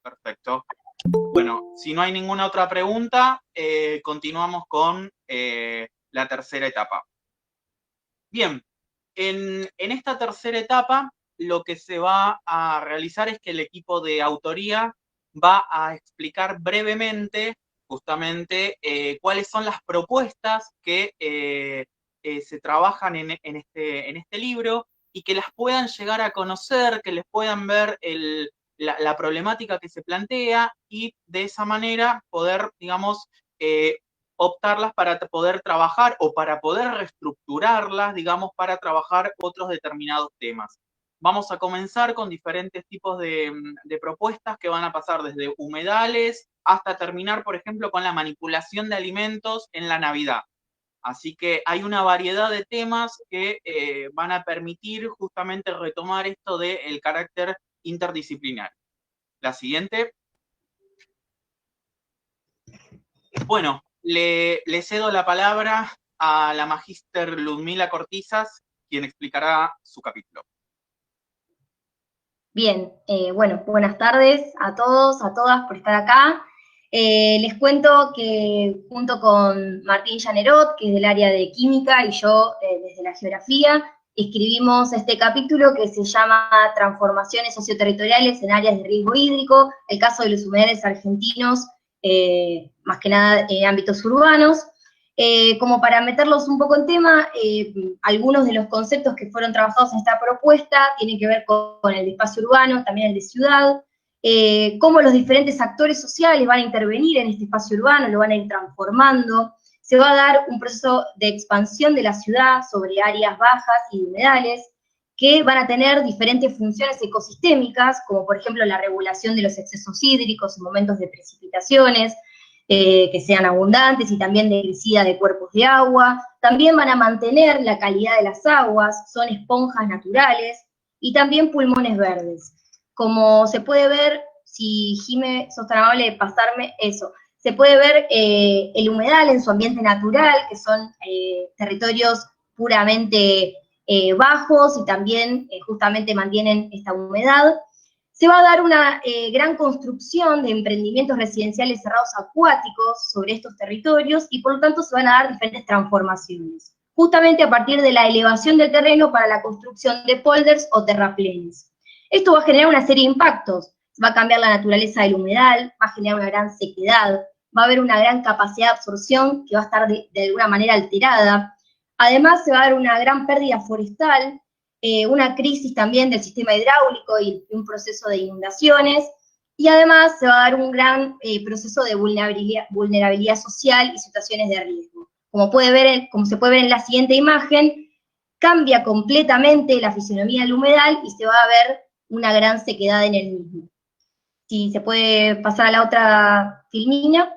Perfecto. Bueno, si no hay ninguna otra pregunta, continuamos con la tercera etapa. Bien, en esta tercera etapa, lo que se va a realizar es que el equipo de autoría va a explicar brevemente justamente cuáles son las propuestas que se trabajan en este libro y que las puedan llegar a conocer, que les puedan ver la problemática que se plantea y de esa manera poder, digamos, optarlas para poder trabajar o para poder reestructurarlas, digamos, para trabajar otros determinados temas. Vamos a comenzar con diferentes tipos de propuestas que van a pasar desde humedales hasta terminar, por ejemplo, con la manipulación de alimentos en la Navidad. Así que hay una variedad de temas que van a permitir justamente retomar esto del carácter interdisciplinario. La siguiente. Bueno, le cedo la palabra a la magíster Ludmila Cortizas, quien explicará su capítulo. Bien, bueno, buenas tardes a todos, a todas por estar acá. Les cuento que junto con Martín Llanerot, que es del área de química, y yo desde la geografía, escribimos este capítulo que se llama Transformaciones socioterritoriales en áreas de riesgo hídrico, el caso de los humedales argentinos, más que nada en ámbitos urbanos. Como para meterlos un poco en tema, algunos de los conceptos que fueron trabajados en esta propuesta tienen que ver con el de espacio urbano, también el de ciudad, cómo los diferentes actores sociales van a intervenir en este espacio urbano, lo van a ir transformando. Se va a dar un proceso de expansión de la ciudad sobre áreas bajas y humedales que van a tener diferentes funciones ecosistémicas, como por ejemplo la regulación de los excesos hídricos en momentos de precipitaciones, que sean abundantes y también de crecida de cuerpos de agua. También van a mantener la calidad de las aguas, son esponjas naturales y también pulmones verdes. Como se puede ver, si Jime sos tan amable de pasarme eso, se puede ver el humedal en su ambiente natural, que son territorios puramente bajos y también justamente mantienen esta humedad. Se va a dar una gran construcción de emprendimientos residenciales cerrados acuáticos sobre estos territorios y por lo tanto se van a dar diferentes transformaciones, justamente a partir de la elevación del terreno para la construcción de polders o terraplenes. Esto va a generar una serie de impactos, va a cambiar la naturaleza del humedal, va a generar una gran sequedad, va a haber una gran capacidad de absorción que va a estar de alguna manera alterada. Además se va a dar una gran pérdida forestal, una crisis también del sistema hidráulico y un proceso de inundaciones, y además se va a dar un gran proceso de vulnerabilidad social y situaciones de riesgo. Como se puede ver en la siguiente imagen, cambia completamente la fisonomía del humedal y se va a ver una gran sequedad en el mismo. Si se puede pasar a la otra filmina.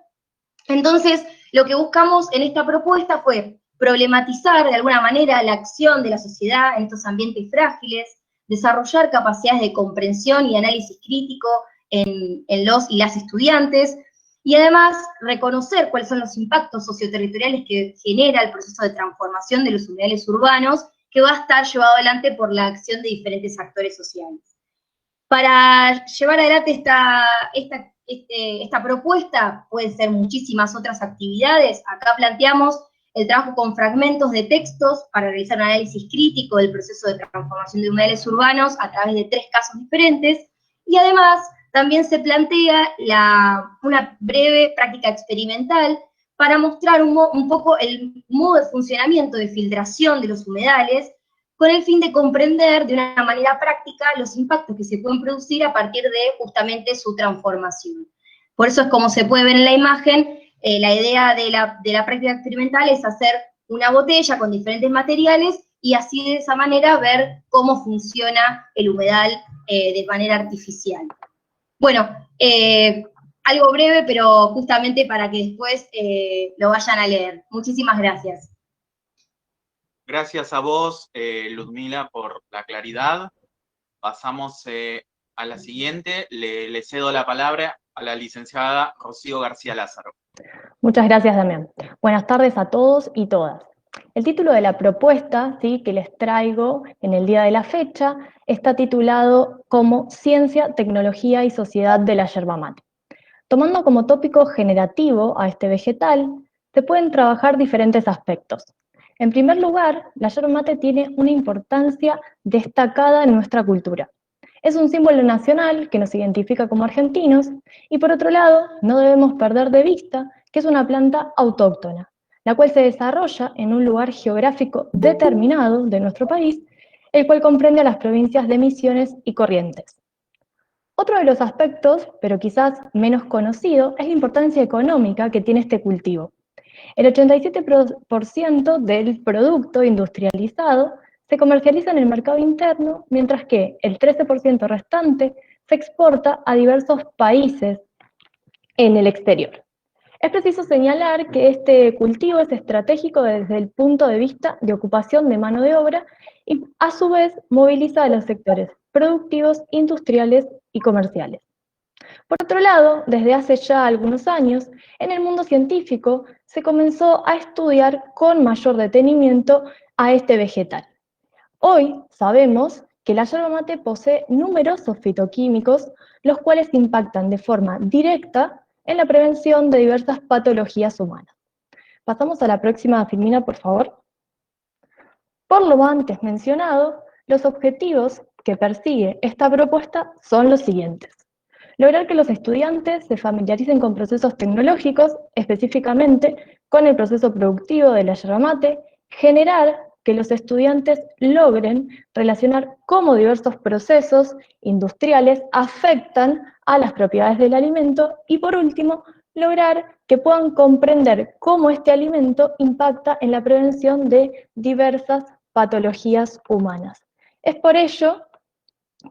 Entonces, lo que buscamos en esta propuesta fue problematizar de alguna manera la acción de la sociedad en estos ambientes frágiles, desarrollar capacidades de comprensión y análisis crítico en los y las estudiantes, y además reconocer cuáles son los impactos socioterritoriales que genera el proceso de transformación de los humedales urbanos, que va a estar llevado adelante por la acción de diferentes actores sociales. Para llevar adelante esta propuesta, pueden ser muchísimas otras actividades. Acá planteamos el trabajo con fragmentos de textos para realizar un análisis crítico del proceso de transformación de humedales urbanos a través de 3 casos diferentes, y además también se plantea una breve práctica experimental para mostrar un poco el modo de funcionamiento de filtración de los humedales, con el fin de comprender de una manera práctica los impactos que se pueden producir a partir de justamente su transformación. Por eso es como se puede ver en la imagen, la idea de la práctica experimental es hacer una botella con diferentes materiales y así de esa manera ver cómo funciona el humedal de manera artificial. Bueno, algo breve, pero justamente para que después lo vayan a leer. Muchísimas gracias. Gracias a vos, Ludmila, por la claridad. Pasamos a la siguiente. Le cedo la palabra a la licenciada Rocío García Lázaro. Muchas gracias, Damián. Buenas tardes a todos y todas. El título de la propuesta, ¿sí?, que les traigo en el día de la fecha está titulado como Ciencia, Tecnología y Sociedad de la Yerba Mate. Tomando como tópico generativo a este vegetal, se pueden trabajar diferentes aspectos. En primer lugar, la yerba mate tiene una importancia destacada en nuestra cultura. Es un símbolo nacional que nos identifica como argentinos y por otro lado, no debemos perder de vista que es una planta autóctona, la cual se desarrolla en un lugar geográfico determinado de nuestro país, el cual comprende a las provincias de Misiones y Corrientes. Otro de los aspectos, pero quizás menos conocido, es la importancia económica que tiene este cultivo. El 87% del producto industrializado se comercializa en el mercado interno, mientras que el 13% restante se exporta a diversos países en el exterior. Es preciso señalar que este cultivo es estratégico desde el punto de vista de ocupación de mano de obra y a su vez moviliza a los sectores productivos, industriales y comerciales. Por otro lado, desde hace ya algunos años, en el mundo científico se comenzó a estudiar con mayor detenimiento a este vegetal. Hoy sabemos que la yerba mate posee numerosos fitoquímicos, los cuales impactan de forma directa en la prevención de diversas patologías humanas. Pasamos a la próxima, Filmina, por favor. Por lo antes mencionado, los objetivos que persigue esta propuesta son los siguientes. Lograr que los estudiantes se familiaricen con procesos tecnológicos, específicamente con el proceso productivo de la yerba mate, generar que los estudiantes logren relacionar cómo diversos procesos industriales afectan a las propiedades del alimento y, por último, lograr que puedan comprender cómo este alimento impacta en la prevención de diversas patologías humanas. Es por ello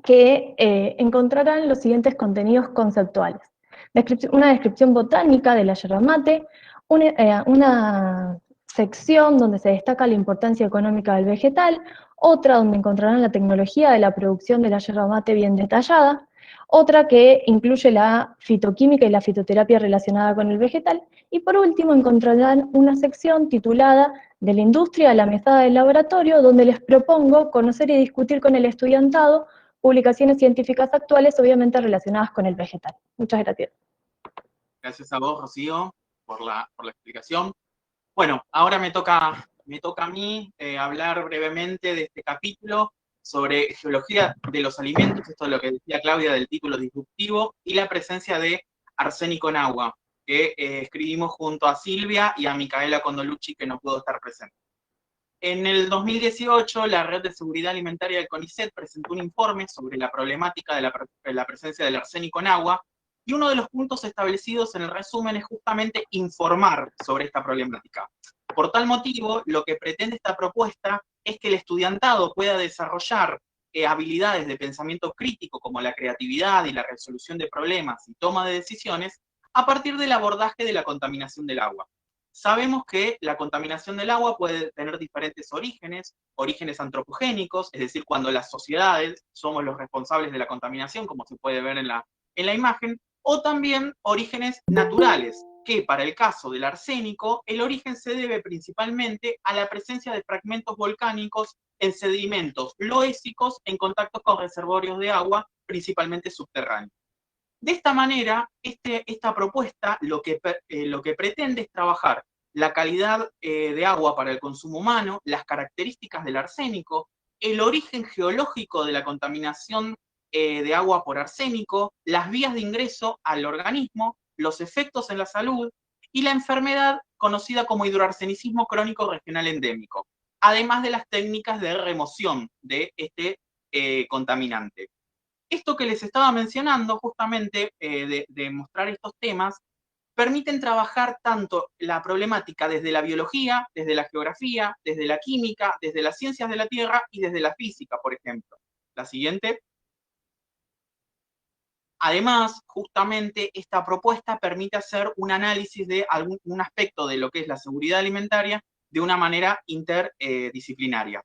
que encontrarán los siguientes contenidos conceptuales. Una descripción botánica de la yerba mate, una sección donde se destaca la importancia económica del vegetal, otra donde encontrarán la tecnología de la producción de la yerba mate bien detallada, otra que incluye la fitoquímica y la fitoterapia relacionada con el vegetal, y por último encontrarán una sección titulada de la industria a la mesada del laboratorio, donde les propongo conocer y discutir con el estudiantado publicaciones científicas actuales, obviamente relacionadas con el vegetal. Muchas gracias. Gracias a vos, Rocío, por la explicación. Bueno, ahora me toca a mí hablar brevemente de este capítulo sobre geología de los alimentos, esto es lo que decía Claudia del título disruptivo, y la presencia de arsénico en agua, que escribimos junto a Silvia y a Micaela Condolucci, que no pudo estar presente. En el 2018, la Red de Seguridad Alimentaria del CONICET presentó un informe sobre la problemática de la presencia del arsénico en agua, y uno de los puntos establecidos en el resumen es justamente informar sobre esta problemática. Por tal motivo, lo que pretende esta propuesta es que el estudiantado pueda desarrollar habilidades de pensamiento crítico como la creatividad y la resolución de problemas y toma de decisiones a partir del abordaje de la contaminación del agua. Sabemos que la contaminación del agua puede tener diferentes orígenes antropogénicos, es decir, cuando las sociedades somos los responsables de la contaminación, como se puede ver en la imagen, o también orígenes naturales, que para el caso del arsénico, el origen se debe principalmente a la presencia de fragmentos volcánicos en sedimentos loésicos en contacto con reservorios de agua, principalmente subterráneos. De esta manera, esta propuesta lo que pretende es trabajar la calidad de agua para el consumo humano, las características del arsénico, el origen geológico de la contaminación de agua por arsénico, las vías de ingreso al organismo, los efectos en la salud y la enfermedad conocida como hidroarsenicismo crónico regional endémico, además de las técnicas de remoción de este contaminante. Esto que les estaba mencionando, justamente, de mostrar estos temas, permiten trabajar tanto la problemática desde la biología, desde la geografía, desde la química, desde las ciencias de la Tierra y desde la física, por ejemplo. La siguiente. Además, justamente, esta propuesta permite hacer un análisis de un aspecto de lo que es la seguridad alimentaria de una manera interdisciplinaria.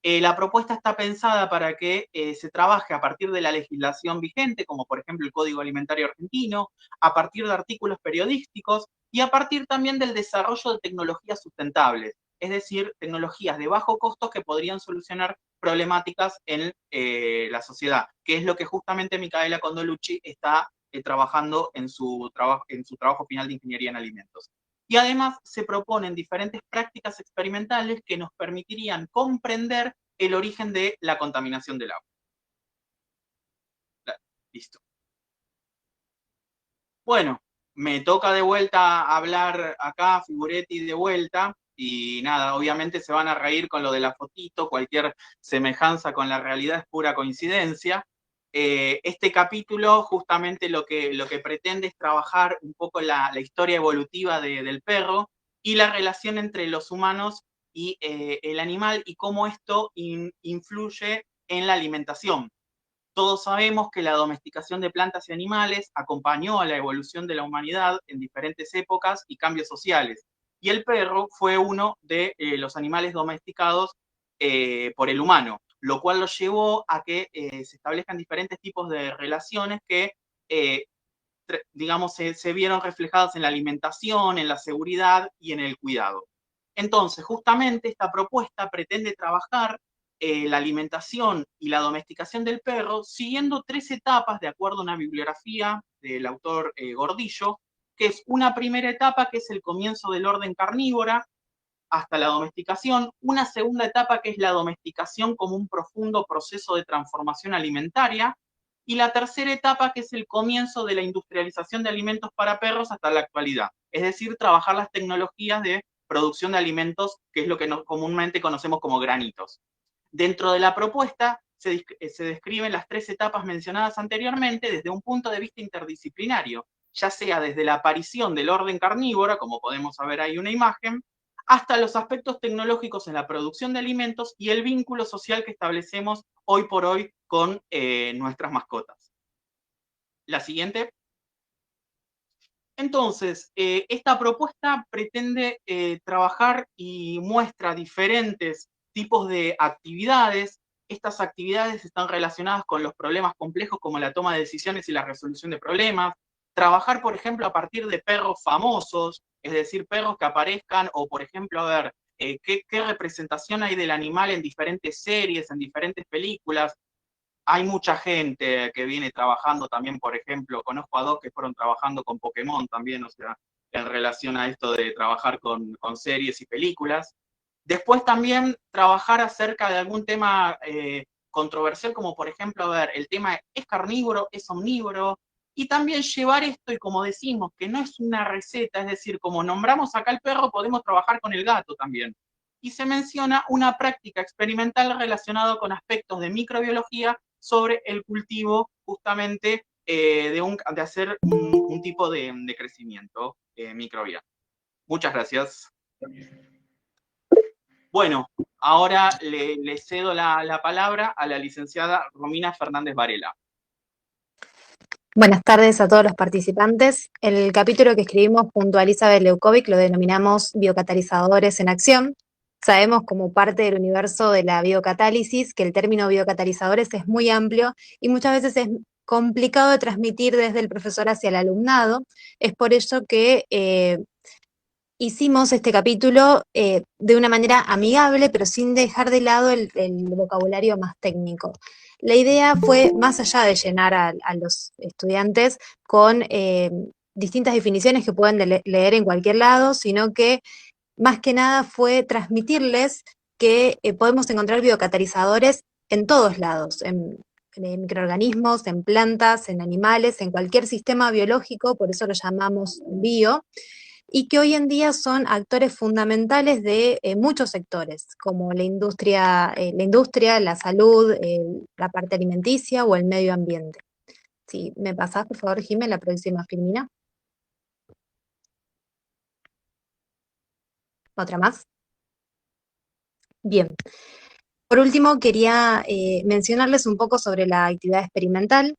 La propuesta está pensada para que se trabaje a partir de la legislación vigente, como por ejemplo el Código Alimentario Argentino, a partir de artículos periodísticos y a partir también del desarrollo de tecnologías sustentables, es decir, tecnologías de bajo costo que podrían solucionar problemáticas en la sociedad, que es lo que justamente Micaela Condolucci está trabajando en su trabajo final de Ingeniería en Alimentos. Y además se proponen diferentes prácticas experimentales que nos permitirían comprender el origen de la contaminación del agua. Listo. Bueno, me toca de vuelta hablar acá, Figuretti de vuelta, y nada, obviamente se van a reír con lo de la fotito, cualquier semejanza con la realidad es pura coincidencia. Este capítulo justamente lo que pretende es trabajar un poco la historia evolutiva del perro y la relación entre los humanos y el animal y cómo esto influye en la alimentación. Todos sabemos que la domesticación de plantas y animales acompañó a la evolución de la humanidad en diferentes épocas y cambios sociales. Y el perro fue uno de los animales domesticados por el humano, lo cual lo llevó a que se establezcan diferentes tipos de relaciones que, digamos, se vieron reflejadas en la alimentación, en la seguridad y en el cuidado. Entonces, justamente esta propuesta pretende trabajar la alimentación y la domesticación del perro siguiendo 3 etapas de acuerdo a una bibliografía del autor Gordillo, que es una primera etapa que es el comienzo del orden carnívora hasta la domesticación, una segunda etapa que es la domesticación como un profundo proceso de transformación alimentaria, y la tercera etapa que es el comienzo de la industrialización de alimentos para perros hasta la actualidad, es decir, trabajar las tecnologías de producción de alimentos, que es lo que comúnmente conocemos como granitos. Dentro de la propuesta se describen las 3 etapas mencionadas anteriormente desde un punto de vista interdisciplinario, ya sea desde la aparición del orden carnívoro, como podemos ver ahí una imagen, hasta los aspectos tecnológicos en la producción de alimentos y el vínculo social que establecemos hoy por hoy con nuestras mascotas. La siguiente. Entonces, esta propuesta pretende trabajar y muestra diferentes tipos de actividades. Estas actividades están relacionadas con los problemas complejos como la toma de decisiones y la resolución de problemas. Trabajar, por ejemplo, a partir de perros famosos, es decir, perros que aparezcan, o por ejemplo, a ver, qué representación hay del animal en diferentes series, en diferentes películas. Hay mucha gente que viene trabajando también, por ejemplo, conozco a 2 que fueron trabajando con Pokémon también, o sea, en relación a esto de trabajar con series y películas. Después también trabajar acerca de algún tema controversial, como por ejemplo, a ver, el tema ¿es carnívoro, es omnívoro? Y también llevar esto, y como decimos, que no es una receta, es decir, como nombramos acá el perro, podemos trabajar con el gato también. Y se menciona una práctica experimental relacionada con aspectos de microbiología sobre el cultivo justamente de hacer un tipo de crecimiento microbiano. Muchas gracias. Bueno, ahora le cedo la palabra a la licenciada Romina Fernández Varela. Buenas tardes a todos los participantes. El capítulo que escribimos junto a Elizabeth Leukovic lo denominamos Biocatalizadores en Acción. Sabemos como parte del universo de la biocatálisis que el término biocatalizadores es muy amplio y muchas veces es complicado de transmitir desde el profesor hacia el alumnado. Es por ello que hicimos este capítulo de una manera amigable, pero sin dejar de lado el vocabulario más técnico. La idea fue, más allá de llenar a los estudiantes con distintas definiciones que pueden leer en cualquier lado, sino que más que nada fue transmitirles que podemos encontrar biocatalizadores en todos lados, en microorganismos, en plantas, en animales, en cualquier sistema biológico, por eso lo llamamos bio, y que hoy en día son actores fundamentales de muchos sectores, como la industria, la salud, la parte alimenticia o el medio ambiente. Si me pasás, por favor, Jimé, la próxima filmina. ¿Otra más? Bien. Por último, quería mencionarles un poco sobre la actividad experimental.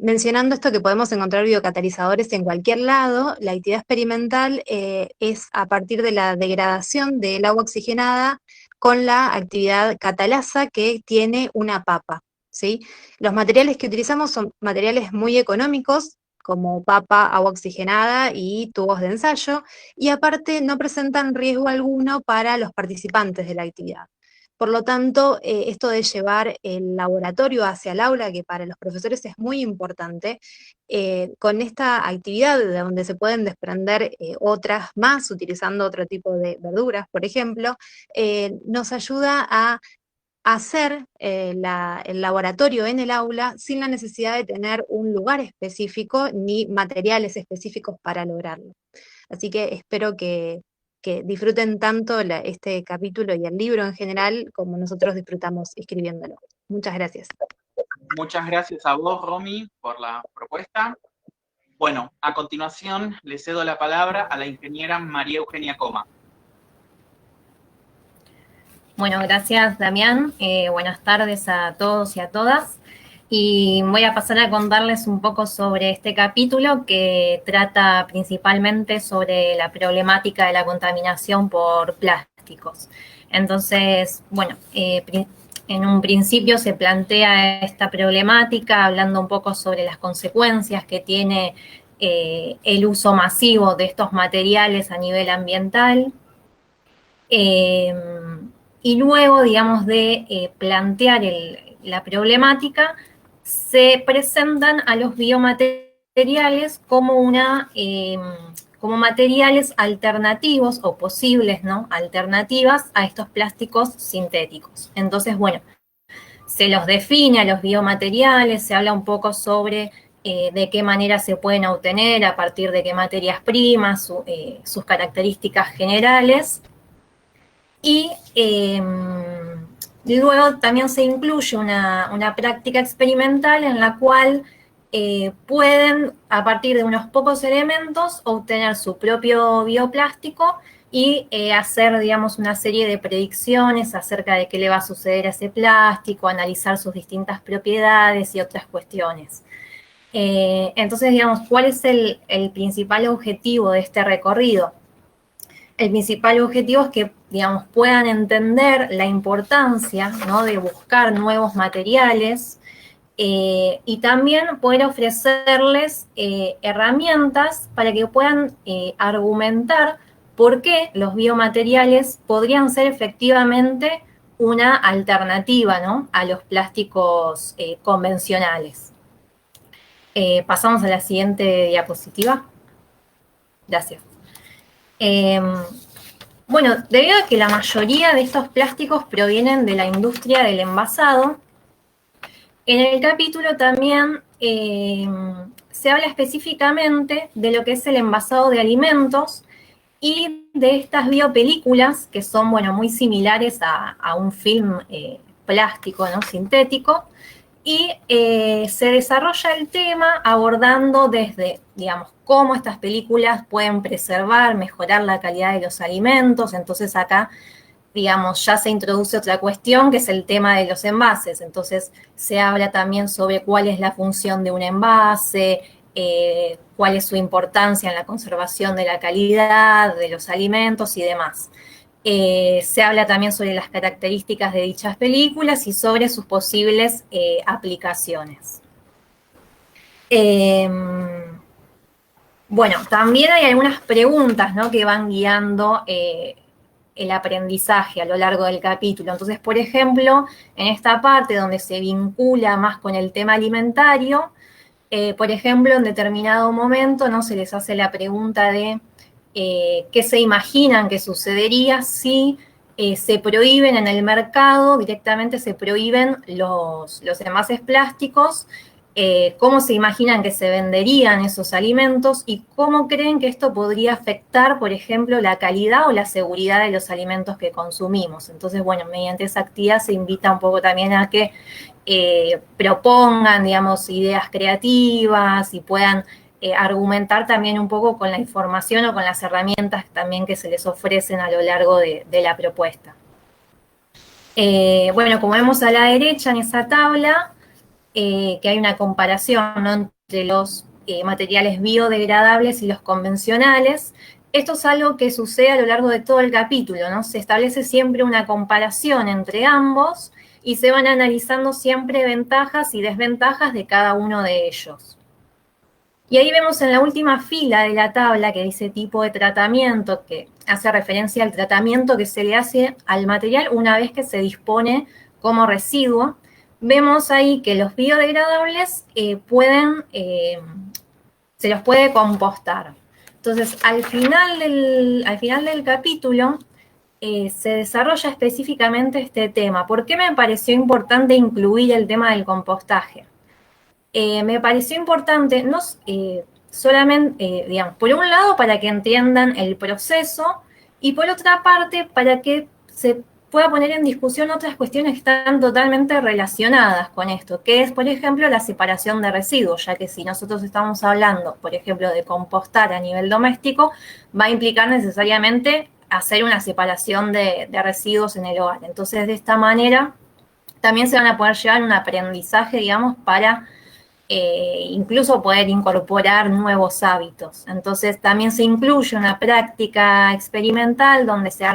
Mencionando esto que podemos encontrar biocatalizadores en cualquier lado, la actividad experimental es a partir de la degradación del agua oxigenada con la actividad catalasa que tiene una papa, ¿sí? Los materiales que utilizamos son materiales muy económicos, como papa, agua oxigenada y tubos de ensayo, y aparte no presentan riesgo alguno para los participantes de la actividad. Por lo tanto, esto de llevar el laboratorio hacia el aula, que para los profesores es muy importante, con esta actividad de donde se pueden desprender otras más, utilizando otro tipo de verduras, por ejemplo, nos ayuda a hacer el laboratorio en el aula sin la necesidad de tener un lugar específico ni materiales específicos para lograrlo. Así que espero que disfruten tanto este capítulo y el libro en general como nosotros disfrutamos escribiéndolo. Muchas gracias. Muchas gracias a vos, Romy, por la propuesta. Bueno, a continuación le cedo la palabra a la ingeniera María Eugenia Coma. Bueno, gracias, Damián. Buenas tardes a todos y a todas. Y voy a pasar a contarles un poco sobre este capítulo que trata principalmente sobre la problemática de la contaminación por plásticos. Entonces, bueno, en un principio se plantea esta problemática hablando un poco sobre las consecuencias que tiene el uso masivo de estos materiales a nivel ambiental. Y luego, digamos, de plantear la problemática, se presentan a los biomateriales como como materiales alternativos o posibles, ¿no? Alternativas a estos plásticos sintéticos. Entonces, bueno, se los define a los biomateriales, se habla un poco sobre de qué manera se pueden obtener, a partir de qué materias primas, sus características generales. Y luego también se incluye una práctica experimental en la cual pueden, a partir de unos pocos elementos, obtener su propio bioplástico y hacer, digamos, una serie de predicciones acerca de qué le va a suceder a ese plástico, analizar sus distintas propiedades y otras cuestiones. Entonces, digamos, ¿cuál es el principal objetivo de este recorrido? El principal objetivo es que, digamos, puedan entender la importancia, ¿no?, de buscar nuevos materiales y también poder ofrecerles herramientas para que puedan argumentar por qué los biomateriales podrían ser efectivamente una alternativa, ¿no?, a los plásticos convencionales. Pasamos a la siguiente diapositiva. Gracias. Bueno, debido a que la mayoría de estos plásticos provienen de la industria del envasado, en el capítulo también se habla específicamente de lo que es el envasado de alimentos y de estas biopelículas que son, bueno, muy similares a un film plástico, ¿no?, sintético, y se desarrolla el tema abordando desde, digamos, cómo estas películas pueden preservar, mejorar la calidad de los alimentos. Entonces acá, digamos, ya se introduce otra cuestión que es el tema de los envases. Entonces se habla también sobre cuál es la función de un envase, cuál es su importancia en la conservación de la calidad de los alimentos y demás. Se habla también sobre las características de dichas películas y sobre sus posibles aplicaciones. Bueno, también hay algunas preguntas, ¿no?, que van guiando el aprendizaje a lo largo del capítulo. Entonces, por ejemplo, en esta parte donde se vincula más con el tema alimentario, por ejemplo, en determinado momento, ¿no?, se les hace la pregunta de qué se imaginan que sucedería si se prohíben en el mercado, directamente se prohíben los envases plásticos, cómo se imaginan que se venderían esos alimentos y cómo creen que esto podría afectar, por ejemplo, la calidad o la seguridad de los alimentos que consumimos. Entonces, bueno, mediante esa actividad se invita un poco también a que propongan, digamos, ideas creativas y puedan argumentar también un poco con la información o con las herramientas también que se les ofrecen a lo largo de la propuesta. Bueno, como vemos a la derecha en esa tabla, que hay una comparación, ¿no?, entre los materiales biodegradables y los convencionales. Esto es algo que sucede a lo largo de todo el capítulo, ¿no? Se establece siempre una comparación entre ambos y se van analizando siempre ventajas y desventajas de cada uno de ellos. Y ahí vemos en la última fila de la tabla que dice tipo de tratamiento, que hace referencia al tratamiento que se le hace al material una vez que se dispone como residuo. Vemos ahí que los biodegradables se los puede compostar. Entonces, al final del capítulo, se desarrolla específicamente este tema. ¿Por qué me pareció importante incluir el tema del compostaje? Me pareció importante, no solamente, digamos, por un lado, para que entiendan el proceso, y por otra parte, para que se pueda poner en discusión otras cuestiones que están totalmente relacionadas con esto, que es, por ejemplo, la separación de residuos, ya que si nosotros estamos hablando, por ejemplo, de compostar a nivel doméstico, va a implicar necesariamente hacer una separación de residuos en el hogar. Entonces, de esta manera, también se van a poder llevar un aprendizaje, digamos, para incluso poder incorporar nuevos hábitos. Entonces también se incluye una práctica experimental donde se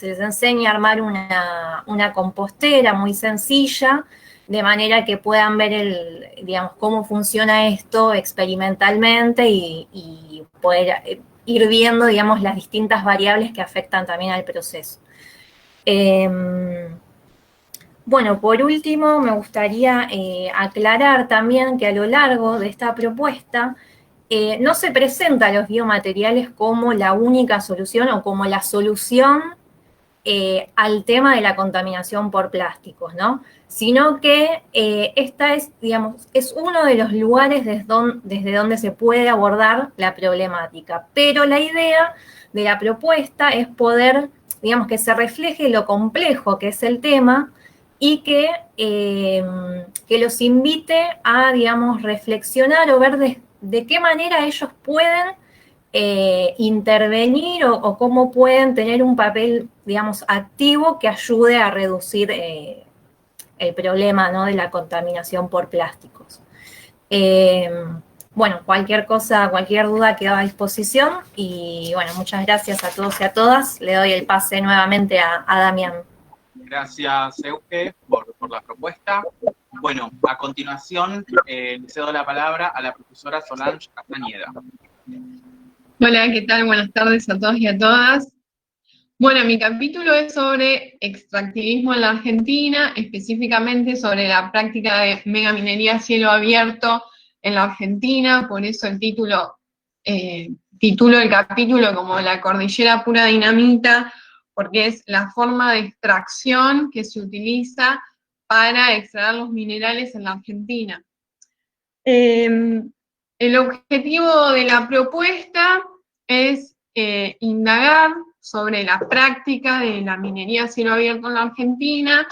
les enseña a armar una compostera muy sencilla, de manera que puedan ver digamos, cómo funciona esto experimentalmente y poder ir viendo, digamos, las distintas variables que afectan también al proceso. Bueno, por último, me gustaría aclarar también que a lo largo de esta propuesta no se presenta a los biomateriales como la única solución o como la solución al tema de la contaminación por plásticos, ¿no? Sino que esta es, digamos, es uno de los lugares desde donde se puede abordar la problemática. Pero la idea de la propuesta es poder, digamos, que se refleje lo complejo que es el tema y que los invite a, digamos, reflexionar o ver de qué manera ellos pueden intervenir o cómo pueden tener un papel, digamos, activo que ayude a reducir el problema, ¿no?, de la contaminación por plásticos. Bueno, cualquier cosa, cualquier duda queda a disposición y bueno, muchas gracias a todos y a todas. Le doy el pase nuevamente a Damián. Gracias, Euge, por la propuesta. Bueno, a continuación le cedo la palabra a la profesora Solange Castañeda. Hola, ¿qué tal? Buenas tardes a todos y a todas. Bueno, mi capítulo es sobre extractivismo en la Argentina, específicamente sobre la práctica de megaminería a cielo abierto en la Argentina, por eso el titulo el capítulo como La cordillera pura dinamita, porque es la forma de extracción que se utiliza para extraer los minerales en la Argentina. El objetivo de la propuesta es indagar sobre la práctica de la minería a cielo abierto en la Argentina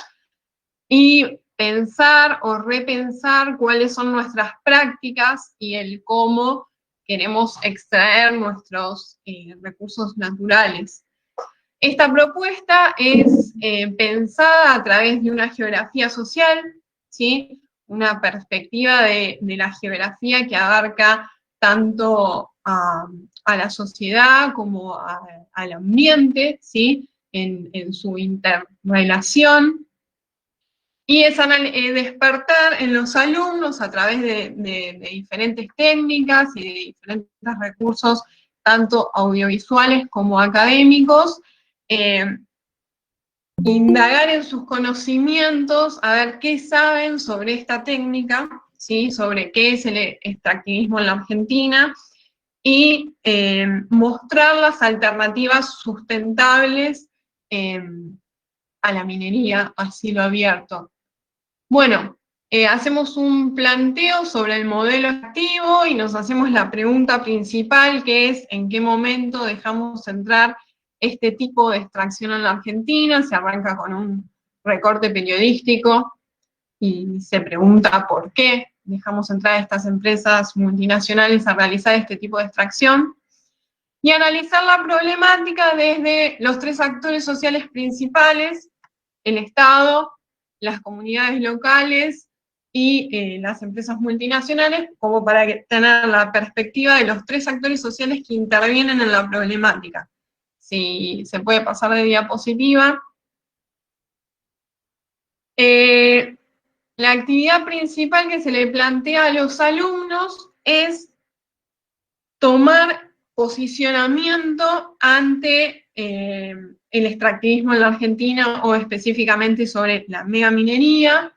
y pensar o repensar cuáles son nuestras prácticas y el cómo queremos extraer nuestros recursos naturales. Esta propuesta es pensada a través de una geografía social, ¿sí?, una perspectiva de la geografía que abarca tanto a la sociedad como al ambiente, ¿sí?, en su interrelación, y es despertar en los alumnos a través de diferentes técnicas y de diferentes recursos, tanto audiovisuales como académicos, indagar en sus conocimientos, a ver qué saben sobre esta técnica, ¿sí?, sobre qué es el extractivismo en la Argentina, y mostrar las alternativas sustentables a la minería a cielo abierto. Bueno, hacemos un planteo sobre el modelo activo y nos hacemos la pregunta principal, que es ¿en qué momento dejamos entrar este tipo de extracción en la Argentina? Se arranca con un recorte periodístico y se pregunta por qué dejamos entrar a estas empresas multinacionales a realizar este tipo de extracción, y analizar la problemática desde los tres actores sociales principales: el Estado, las comunidades locales y las empresas multinacionales, como para tener la perspectiva de los tres actores sociales que intervienen en la problemática. Si se puede pasar de diapositiva. La actividad principal que se le plantea a los alumnos es tomar posicionamiento ante el extractivismo en la Argentina, o específicamente sobre la megaminería.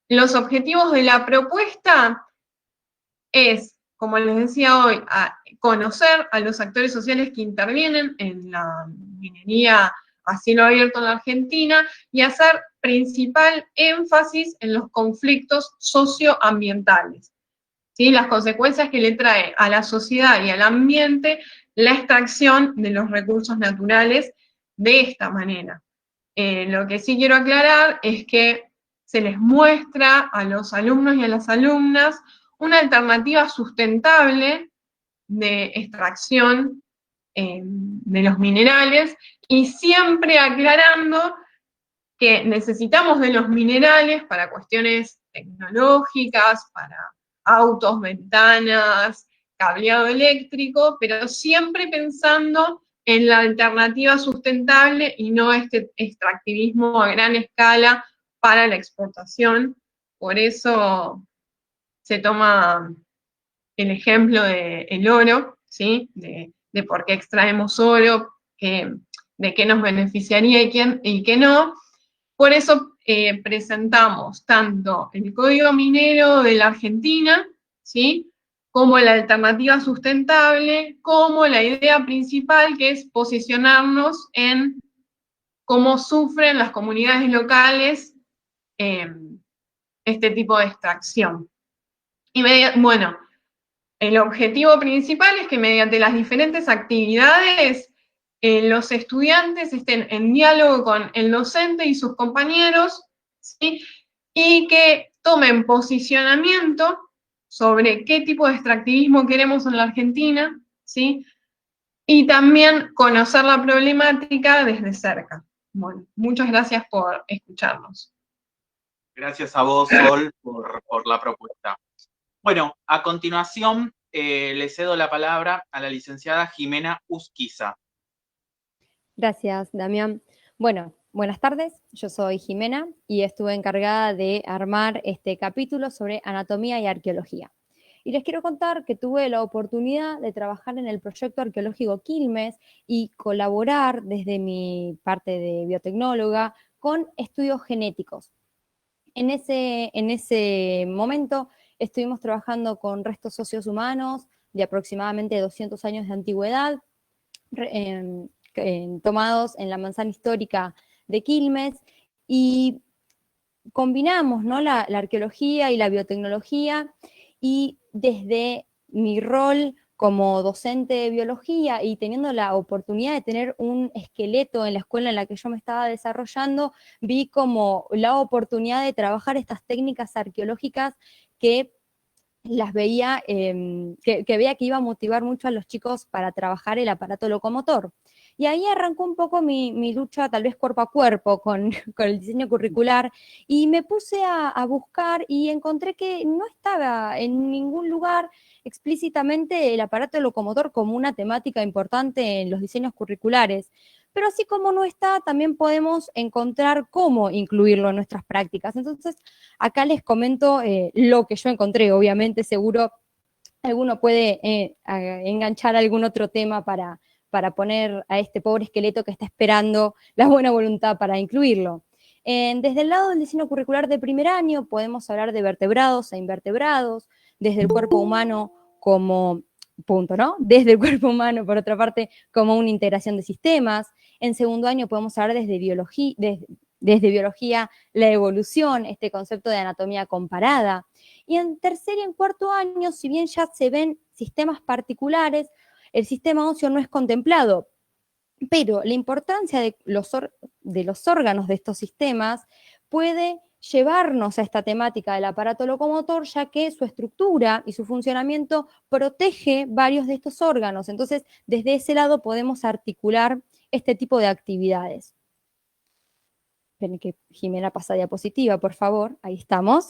Los objetivos de la propuesta es, como les decía hoy, conocer a los actores sociales que intervienen en minería a cielo abierto en la Argentina y hacer principal énfasis en los conflictos socioambientales, ¿sí? Las consecuencias que le trae a la sociedad y al ambiente la extracción de los recursos naturales de esta manera. Lo que sí quiero aclarar es que se les muestra a los alumnos y a las alumnas una alternativa sustentable de extracción de los minerales y siempre aclarando que necesitamos de los minerales para cuestiones tecnológicas, para autos, ventanas, cableado eléctrico, pero siempre pensando en la alternativa sustentable y no este extractivismo a gran escala para la exportación. Por eso se toma el ejemplo del oro, ¿sí? De por qué extraemos oro, de qué nos beneficiaría y qué no. Por eso presentamos tanto el Código Minero de la Argentina, ¿sí? Como la alternativa sustentable, como la idea principal que es posicionarnos en cómo sufren las comunidades locales este tipo de extracción. Y bueno, el objetivo principal es que mediante las diferentes actividades los estudiantes estén en diálogo con el docente y sus compañeros, ¿sí? Y que tomen posicionamiento sobre qué tipo de extractivismo queremos en la Argentina, ¿sí? Y también conocer la problemática desde cerca. Bueno, muchas gracias por escucharnos. Gracias a vos, Sol, por la propuesta. Bueno, a continuación le cedo la palabra a la licenciada Jimena Uzquiza. Gracias, Damián. Bueno, buenas tardes, yo soy Jimena y estuve encargada de armar este capítulo sobre anatomía y arqueología. Y les quiero contar que tuve la oportunidad de trabajar en el proyecto arqueológico Quilmes y colaborar desde mi parte de biotecnóloga con estudios genéticos. En ese momento estuvimos trabajando con restos óseos humanos de aproximadamente 200 años de antigüedad, tomados en la manzana histórica de Quilmes, y combinamos, ¿no?, la arqueología y la biotecnología, y desde mi rol como docente de biología y teniendo la oportunidad de tener un esqueleto en la escuela en la que yo me estaba desarrollando, vi como la oportunidad de trabajar estas técnicas arqueológicas que las veía, que veía que iba a motivar mucho a los chicos para trabajar el aparato locomotor. Y ahí arrancó un poco mi lucha, tal vez cuerpo a cuerpo, con el diseño curricular, y me puse a buscar y encontré que no estaba en ningún lugar explícitamente el aparato locomotor como una temática importante en los diseños curriculares. Pero así como no está, también podemos encontrar cómo incluirlo en nuestras prácticas. Entonces, acá les comento lo que yo encontré. Obviamente, seguro alguno puede enganchar algún otro tema para poner a este pobre esqueleto que está esperando la buena voluntad para incluirlo. Desde el lado del diseño curricular de primer año podemos hablar de vertebrados e invertebrados, desde el cuerpo humano como punto, ¿no? Desde el cuerpo humano, por otra parte, como una integración de sistemas. En segundo año podemos hablar desde biología, la evolución, este concepto de anatomía comparada. Y en tercer y en cuarto año, si bien ya se ven sistemas particulares, el sistema óseo no es contemplado, pero la importancia de los órganos de estos sistemas puede llevarnos a esta temática del aparato locomotor, ya que su estructura y su funcionamiento protege varios de estos órganos. Entonces, desde ese lado podemos articular este tipo de actividades. Esperen que Jimena pasa diapositiva, por favor. Ahí estamos.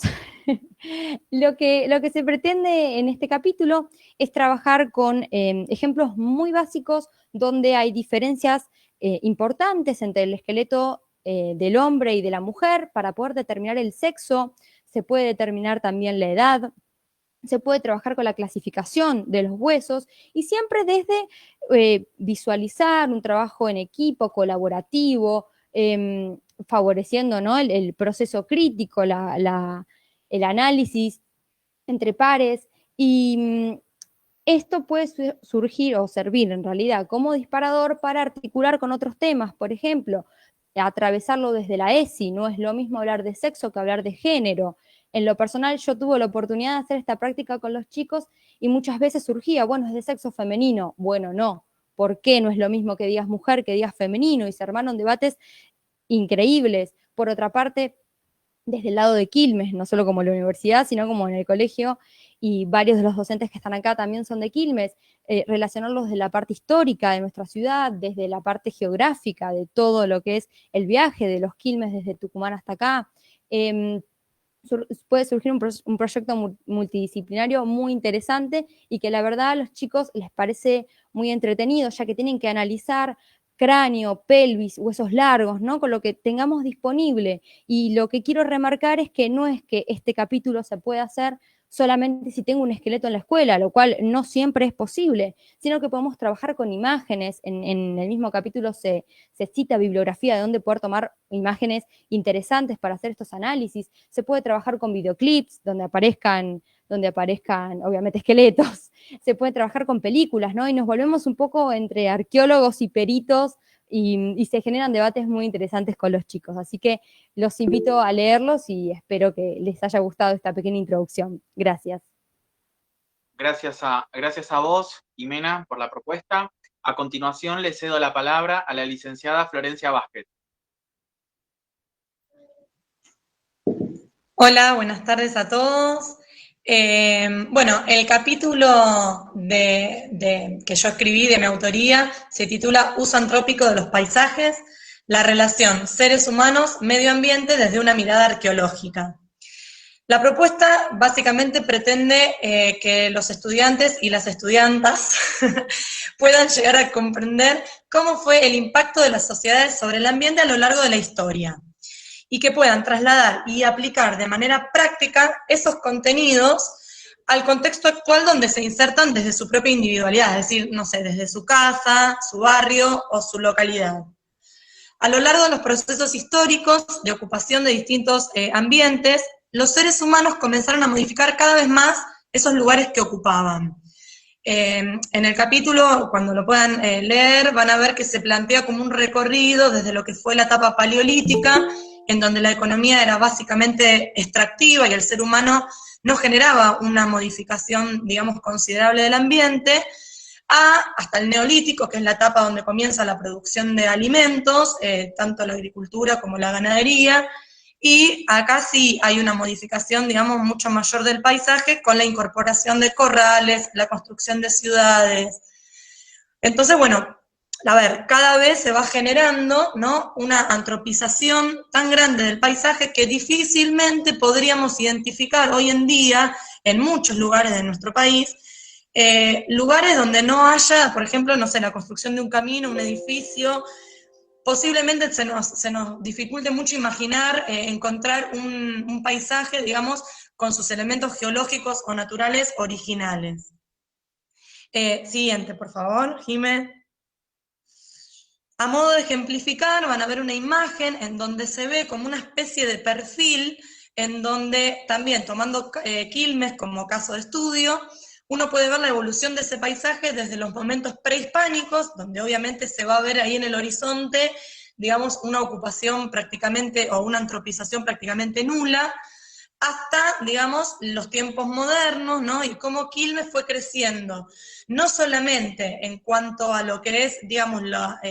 Lo que se pretende en este capítulo es trabajar con ejemplos muy básicos donde hay diferencias importantes entre el esqueleto del hombre y de la mujer para poder determinar el sexo. Se puede determinar también la edad, se puede trabajar con la clasificación de los huesos y siempre desde visualizar un trabajo en equipo, colaborativo, favoreciendo, ¿no?, el proceso crítico, el análisis entre pares, y esto puede surgir o servir en realidad como disparador para articular con otros temas, por ejemplo, atravesarlo desde la ESI, no es lo mismo hablar de sexo que hablar de género. En lo personal, yo tuve la oportunidad de hacer esta práctica con los chicos y muchas veces surgía, bueno, es de sexo femenino. Bueno, no. ¿Por qué no es lo mismo que digas mujer que digas femenino? Y se armaron debates increíbles. Por otra parte, desde el lado de Quilmes, no solo como en la universidad, sino como en el colegio, y varios de los docentes que están acá también son de Quilmes, relacionarlos desde la parte histórica de nuestra ciudad, desde la parte geográfica, de todo lo que es el viaje de los Quilmes desde Tucumán hasta acá. Puede surgir un proyecto multidisciplinario muy interesante y que la verdad a los chicos les parece muy entretenido, ya que tienen que analizar cráneo, pelvis, huesos largos, ¿no? Con lo que tengamos disponible. Y lo que quiero remarcar es que no es que este capítulo se pueda hacer solamente si tengo un esqueleto en la escuela, lo cual no siempre es posible, sino que podemos trabajar con imágenes. En el mismo capítulo se cita bibliografía de dónde poder tomar imágenes interesantes para hacer estos análisis. Se puede trabajar con videoclips donde aparezcan obviamente esqueletos. Se puede trabajar con películas, ¿no? Y nos volvemos un poco entre arqueólogos y peritos y se generan debates muy interesantes con los chicos. Así que los invito a leerlos y espero que les haya gustado esta pequeña introducción. Gracias. Gracias a vos, Jimena, por la propuesta. A continuación, le cedo la palabra a la licenciada Florencia Vázquez. Hola, buenas tardes a todos. Bueno, el capítulo que yo escribí de mi autoría se titula Uso antrópico de los paisajes, la relación seres humanos, medio ambiente desde una mirada arqueológica. La propuesta básicamente pretende que los estudiantes y las estudiantas puedan llegar a comprender cómo fue el impacto de las sociedades sobre el ambiente a lo largo de la historia, y que puedan trasladar y aplicar de manera práctica esos contenidos al contexto actual donde se insertan desde su propia individualidad, es decir, no sé, desde su casa, su barrio o su localidad. A lo largo de los procesos históricos de ocupación de distintos ambientes, los seres humanos comenzaron a modificar cada vez más esos lugares que ocupaban. En el capítulo, cuando lo puedan leer, van a ver que se plantea como un recorrido desde lo que fue la etapa paleolítica, en donde la economía era básicamente extractiva y el ser humano no generaba una modificación, digamos, considerable del ambiente, hasta el neolítico, que es la etapa donde comienza la producción de alimentos, tanto la agricultura como la ganadería, y acá sí hay una modificación, digamos, mucho mayor del paisaje con la incorporación de corrales, la construcción de ciudades. Entonces, bueno, a ver, cada vez se va generando, ¿no?, una antropización tan grande del paisaje que difícilmente podríamos identificar hoy en día en muchos lugares de nuestro país, lugares donde no haya, por ejemplo, no sé, la construcción de un camino, un edificio. Posiblemente se nos dificulte mucho imaginar encontrar un paisaje, digamos, con sus elementos geológicos o naturales originales. Siguiente, por favor, Jimé. A modo de ejemplificar, van a ver una imagen en donde se ve como una especie de perfil, en donde también, tomando Quilmes como caso de estudio, uno puede ver la evolución de ese paisaje desde los momentos prehispánicos, donde obviamente se va a ver ahí en el horizonte, digamos, una ocupación prácticamente, o una antropización prácticamente nula, hasta, digamos, los tiempos modernos, ¿no? Y cómo Quilmes fue creciendo, no solamente en cuanto a lo que es, digamos, la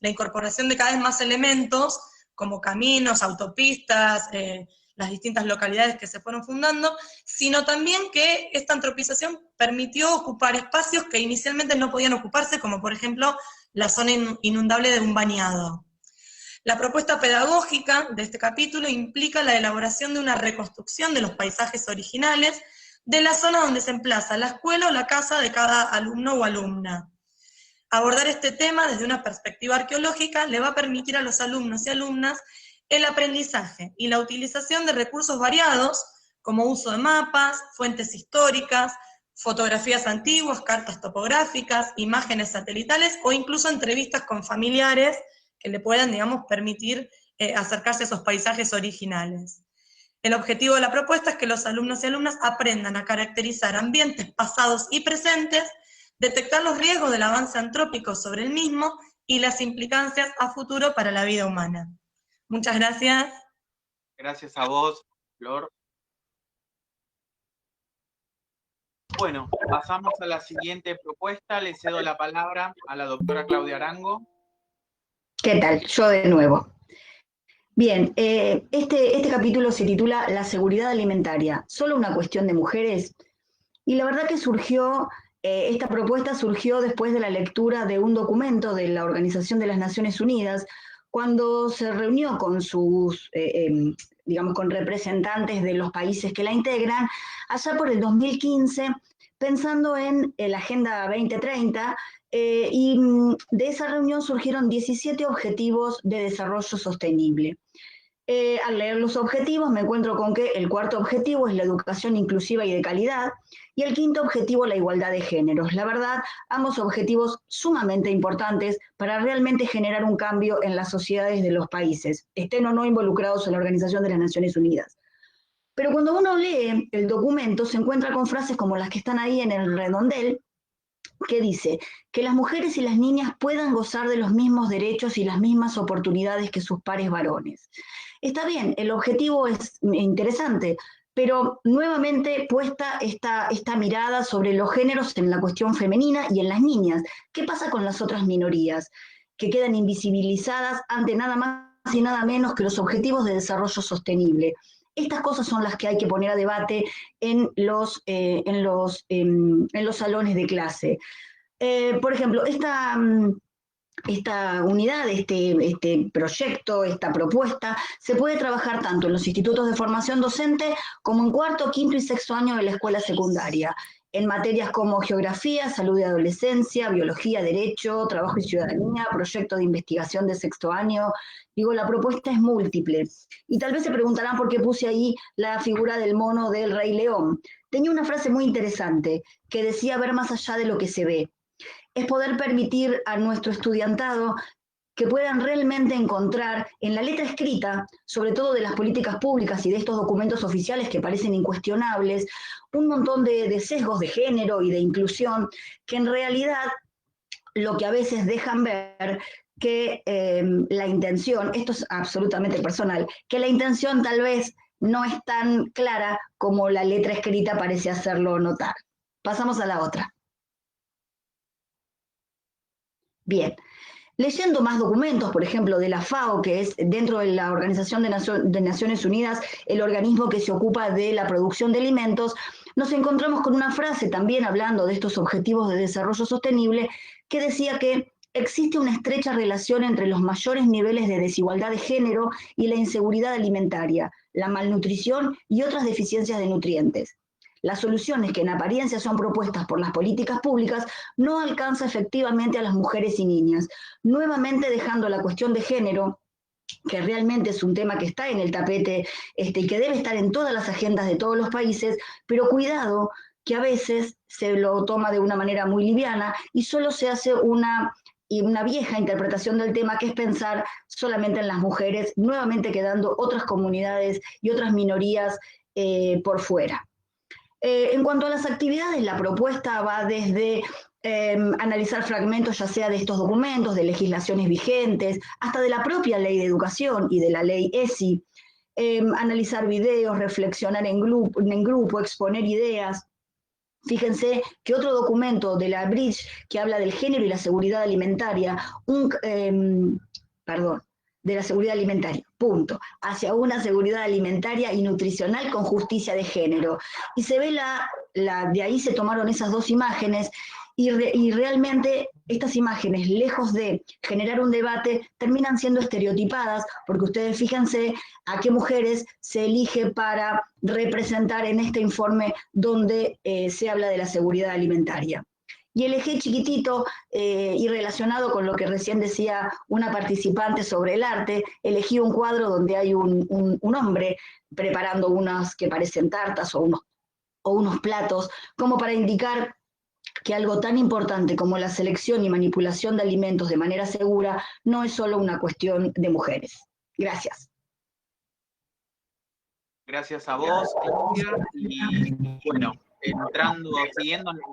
incorporación de cada vez más elementos, como caminos, autopistas, las distintas localidades que se fueron fundando, sino también que esta antropización permitió ocupar espacios que inicialmente no podían ocuparse, como por ejemplo la zona inundable de un bañado. La propuesta pedagógica de este capítulo implica la elaboración de una reconstrucción de los paisajes originales de la zona donde se emplaza la escuela o la casa de cada alumno o alumna. Abordar este tema desde una perspectiva arqueológica le va a permitir a los alumnos y alumnas el aprendizaje y la utilización de recursos variados, como uso de mapas, fuentes históricas, fotografías antiguas, cartas topográficas, imágenes satelitales o incluso entrevistas con familiares que le puedan, digamos, permitir acercarse a esos paisajes originales. El objetivo de la propuesta es que los alumnos y alumnas aprendan a caracterizar ambientes pasados y presentes, detectar los riesgos del avance antrópico sobre el mismo y las implicancias a futuro para la vida humana. Muchas gracias. Gracias a vos, Flor. Bueno, pasamos a la siguiente propuesta. Le cedo la palabra a la doctora Claudia Arango. ¿Qué tal? Yo de nuevo. Bien, este capítulo se titula La seguridad alimentaria, ¿solo una cuestión de mujeres? Y la verdad que esta propuesta surgió después de la lectura de un documento de la Organización de las Naciones Unidas, cuando se reunió con con representantes de los países que la integran, allá por el 2015, pensando en la Agenda 2030, y de esa reunión surgieron 17 objetivos de desarrollo sostenible. Al leer los objetivos me encuentro con que el cuarto objetivo es la educación inclusiva y de calidad, y el quinto objetivo la igualdad de géneros. La verdad, ambos objetivos sumamente importantes para realmente generar un cambio en las sociedades de los países, estén o no involucrados en la Organización de las Naciones Unidas. Pero cuando uno lee el documento se encuentra con frases como las que están ahí en el redondel, que dice que las mujeres y las niñas puedan gozar de los mismos derechos y las mismas oportunidades que sus pares varones. Está bien, el objetivo es interesante, pero nuevamente puesta esta mirada sobre los géneros en la cuestión femenina y en las niñas. ¿Qué pasa con las otras minorías que quedan invisibilizadas ante nada más y nada menos que los objetivos de desarrollo sostenible? Estas cosas son las que hay que poner a debate en los salones de clase. Por ejemplo, esta unidad, este proyecto, esta propuesta, se puede trabajar tanto en los institutos de formación docente como en cuarto, quinto y sexto año de la escuela secundaria, en materias como geografía, salud y adolescencia, biología, derecho, trabajo y ciudadanía, proyecto de investigación de sexto año. Digo, la propuesta es múltiple. Y tal vez se preguntarán por qué puse ahí la figura del mono del Rey León. Tenía una frase muy interesante que decía ver más allá de lo que se ve. Es poder permitir a nuestro estudiantado que puedan realmente encontrar en la letra escrita, sobre todo de las políticas públicas y de estos documentos oficiales que parecen incuestionables, un montón de sesgos de género y de inclusión que en realidad lo que a veces dejan ver que la intención, esto es absolutamente personal, que la intención tal vez no es tan clara como la letra escrita parece hacerlo notar. Pasamos a la otra. Bien, leyendo más documentos, por ejemplo, de la FAO, que es dentro de la Organización de Naciones Unidas, el organismo que se ocupa de la producción de alimentos, nos encontramos con una frase también hablando de estos objetivos de desarrollo sostenible, que decía que existe una estrecha relación entre los mayores niveles de desigualdad de género y la inseguridad alimentaria, la malnutrición y otras deficiencias de nutrientes. Las soluciones que en apariencia son propuestas por las políticas públicas no alcanzan efectivamente a las mujeres y niñas, nuevamente dejando la cuestión de género, que realmente es un tema que está en el tapete y que debe estar en todas las agendas de todos los países, pero cuidado que a veces se lo toma de una manera muy liviana y solo se hace una vieja interpretación del tema, que es pensar solamente en las mujeres, nuevamente quedando otras comunidades y otras minorías por fuera. En cuanto a las actividades, la propuesta va desde analizar fragmentos ya sea de estos documentos, de legislaciones vigentes, hasta de la propia ley de educación y de la ley ESI, analizar videos, reflexionar en grupo, exponer ideas. Fíjense que otro documento de la Bridge que habla del género y la seguridad alimentaria, de la seguridad alimentaria, hacia una seguridad alimentaria y nutricional con justicia de género. Y se ve de ahí se tomaron esas dos imágenes y realmente estas imágenes, lejos de generar un debate, terminan siendo estereotipadas, porque ustedes fíjense a qué mujeres se elige para representar en este informe donde se habla de la seguridad alimentaria. Y elegí chiquitito y relacionado con lo que recién decía una participante sobre el arte, elegí un cuadro donde hay un hombre preparando unas que parecen tartas o unos platos, como para indicar que algo tan importante como la selección y manipulación de alimentos de manera segura no es solo una cuestión de mujeres. Gracias. Gracias a vos, Claudia, y bueno,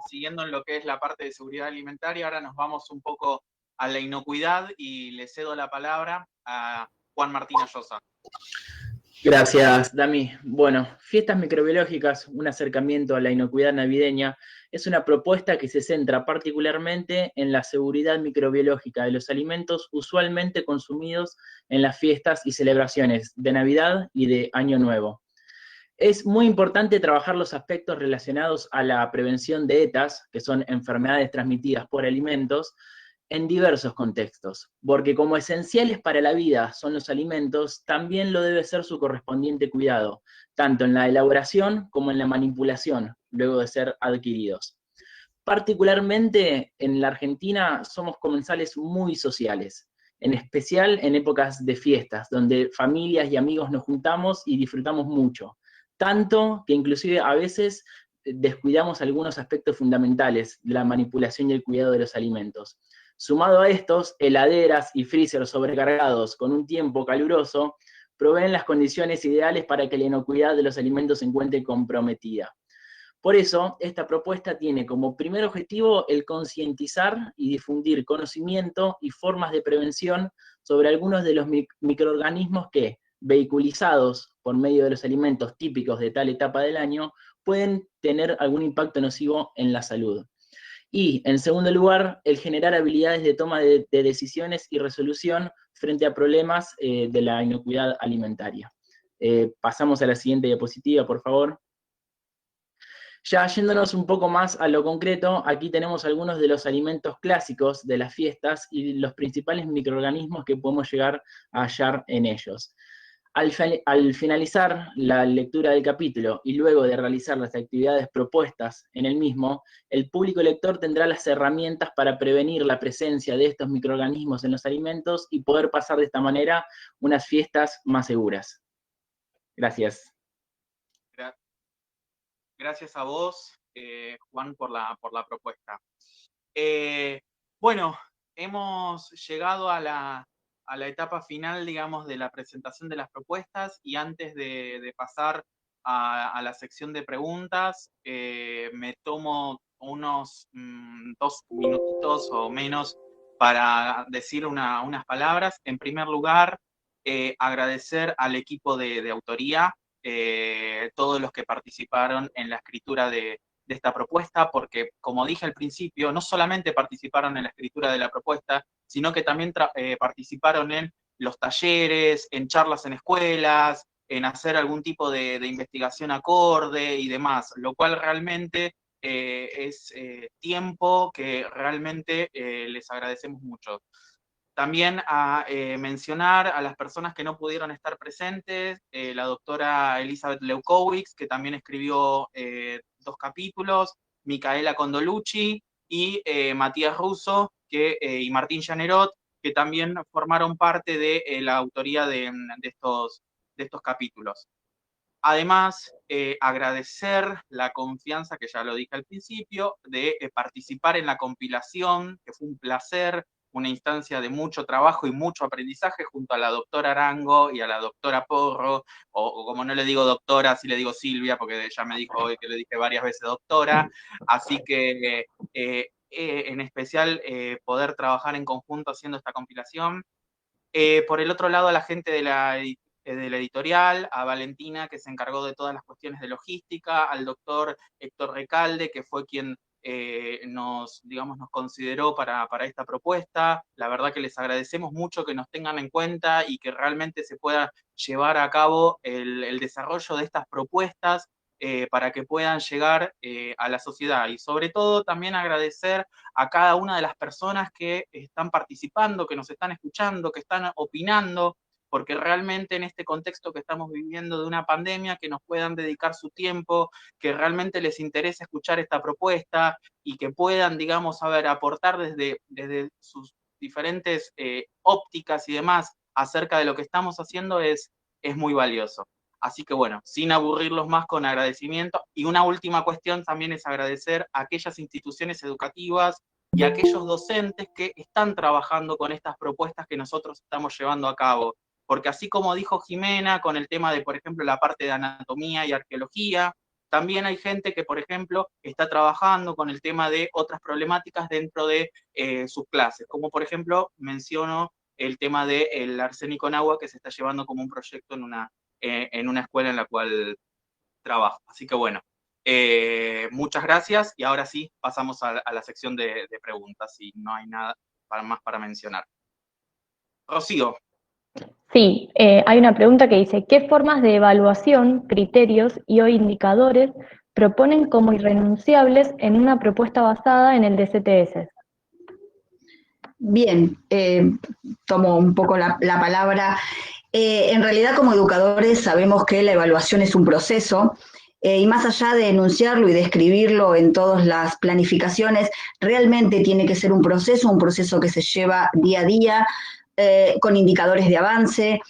siguiendo en lo que es la parte de seguridad alimentaria, ahora nos vamos un poco a la inocuidad y le cedo la palabra a Juan Martín Ayosa. Gracias, Dami. Bueno, Fiestas Microbiológicas, un acercamiento a la inocuidad navideña, es una propuesta que se centra particularmente en la seguridad microbiológica de los alimentos usualmente consumidos en las fiestas y celebraciones de Navidad y de Año Nuevo. Es muy importante trabajar los aspectos relacionados a la prevención de ETAs, que son enfermedades transmitidas por alimentos, en diversos contextos, porque como esenciales para la vida son los alimentos, también lo debe ser su correspondiente cuidado, tanto en la elaboración como en la manipulación, luego de ser adquiridos. Particularmente en la Argentina somos comensales muy sociales, en especial en épocas de fiestas, donde familias y amigos nos juntamos y disfrutamos mucho, tanto que inclusive a veces descuidamos algunos aspectos fundamentales de la manipulación y el cuidado de los alimentos. Sumado a estos, heladeras y freezers sobrecargados con un tiempo caluroso proveen las condiciones ideales para que la inocuidad de los alimentos se encuentre comprometida. Por eso, esta propuesta tiene como primer objetivo el concientizar y difundir conocimiento y formas de prevención sobre algunos de los microorganismos que, vehiculizados por medio de los alimentos típicos de tal etapa del año, pueden tener algún impacto nocivo en la salud. Y, en segundo lugar, el generar habilidades de toma de decisiones y resolución frente a problemas de la inocuidad alimentaria. Pasamos a la siguiente diapositiva, por favor. Ya yéndonos un poco más a lo concreto, aquí tenemos algunos de los alimentos clásicos de las fiestas y los principales microorganismos que podemos llegar a hallar en ellos. Al finalizar la lectura del capítulo y luego de realizar las actividades propuestas en el mismo, el público lector tendrá las herramientas para prevenir la presencia de estos microorganismos en los alimentos y poder pasar de esta manera unas fiestas más seguras. Gracias. Gracias a vos, Juan, por la propuesta. Bueno, hemos llegado a la etapa final, digamos, de la presentación de las propuestas, y antes de pasar a la sección de preguntas, me tomo unos 2 minutitos o menos para decir unas palabras. En primer lugar, agradecer al equipo de autoría, todos los que participaron en la escritura de esta propuesta, porque, como dije al principio, no solamente participaron en la escritura de la propuesta, sino que también participaron en los talleres, en charlas en escuelas, en hacer algún tipo de investigación acorde y demás, lo cual realmente es tiempo que realmente les agradecemos mucho. También a mencionar a las personas que no pudieron estar presentes, la doctora Elizabeth Leukowicz, que también escribió 2 capítulos, Micaela Condolucci y Matías Russo y Martín Llanerot, que también formaron parte de la autoría de estos capítulos. Además, agradecer la confianza, que ya lo dije al principio, de participar en la compilación, que fue un placer, una instancia de mucho trabajo y mucho aprendizaje junto a la doctora Arango y a la doctora Porro, o como no le digo doctora, sí le digo Silvia, porque ya me dijo hoy que le dije varias veces doctora, así que en especial poder trabajar en conjunto haciendo esta compilación. Por el otro lado, a la gente de la editorial, a Valentina, que se encargó de todas las cuestiones de logística, al doctor Héctor Recalde, que fue quien nos consideró para esta propuesta. La verdad que les agradecemos mucho que nos tengan en cuenta y que realmente se pueda llevar a cabo el desarrollo de estas propuestas para que puedan llegar a la sociedad. Y sobre todo también agradecer a cada una de las personas que están participando, que nos están escuchando, que están opinando, porque realmente en este contexto que estamos viviendo de una pandemia, que nos puedan dedicar su tiempo, que realmente les interese escuchar esta propuesta y que puedan, aportar desde sus diferentes ópticas y demás acerca de lo que estamos haciendo es muy valioso. Así que bueno, sin aburrirlos más, con agradecimiento. Y una última cuestión también es agradecer a aquellas instituciones educativas y a aquellos docentes que están trabajando con estas propuestas que nosotros estamos llevando a cabo. porque así como dijo Jimena con el tema de, por ejemplo, la parte de anatomía y arqueología, también hay gente que, por ejemplo, está trabajando con el tema de otras problemáticas dentro de sus clases, como por ejemplo menciono el tema del arsénico en agua que se está llevando como un proyecto en una escuela en la cual trabajo. Así que bueno, muchas gracias y ahora sí pasamos a la sección de preguntas si no hay nada más para mencionar. Rocío. Sí, hay una pregunta que dice, ¿qué formas de evaluación, criterios y o indicadores proponen como irrenunciables en una propuesta basada en el DCTS? Bien, tomo un poco la palabra. En realidad, como educadores, sabemos que la evaluación es un proceso, y más allá de enunciarlo y describirlo en todas las planificaciones, realmente tiene que ser un proceso que se lleva día a día, con indicadores de avance,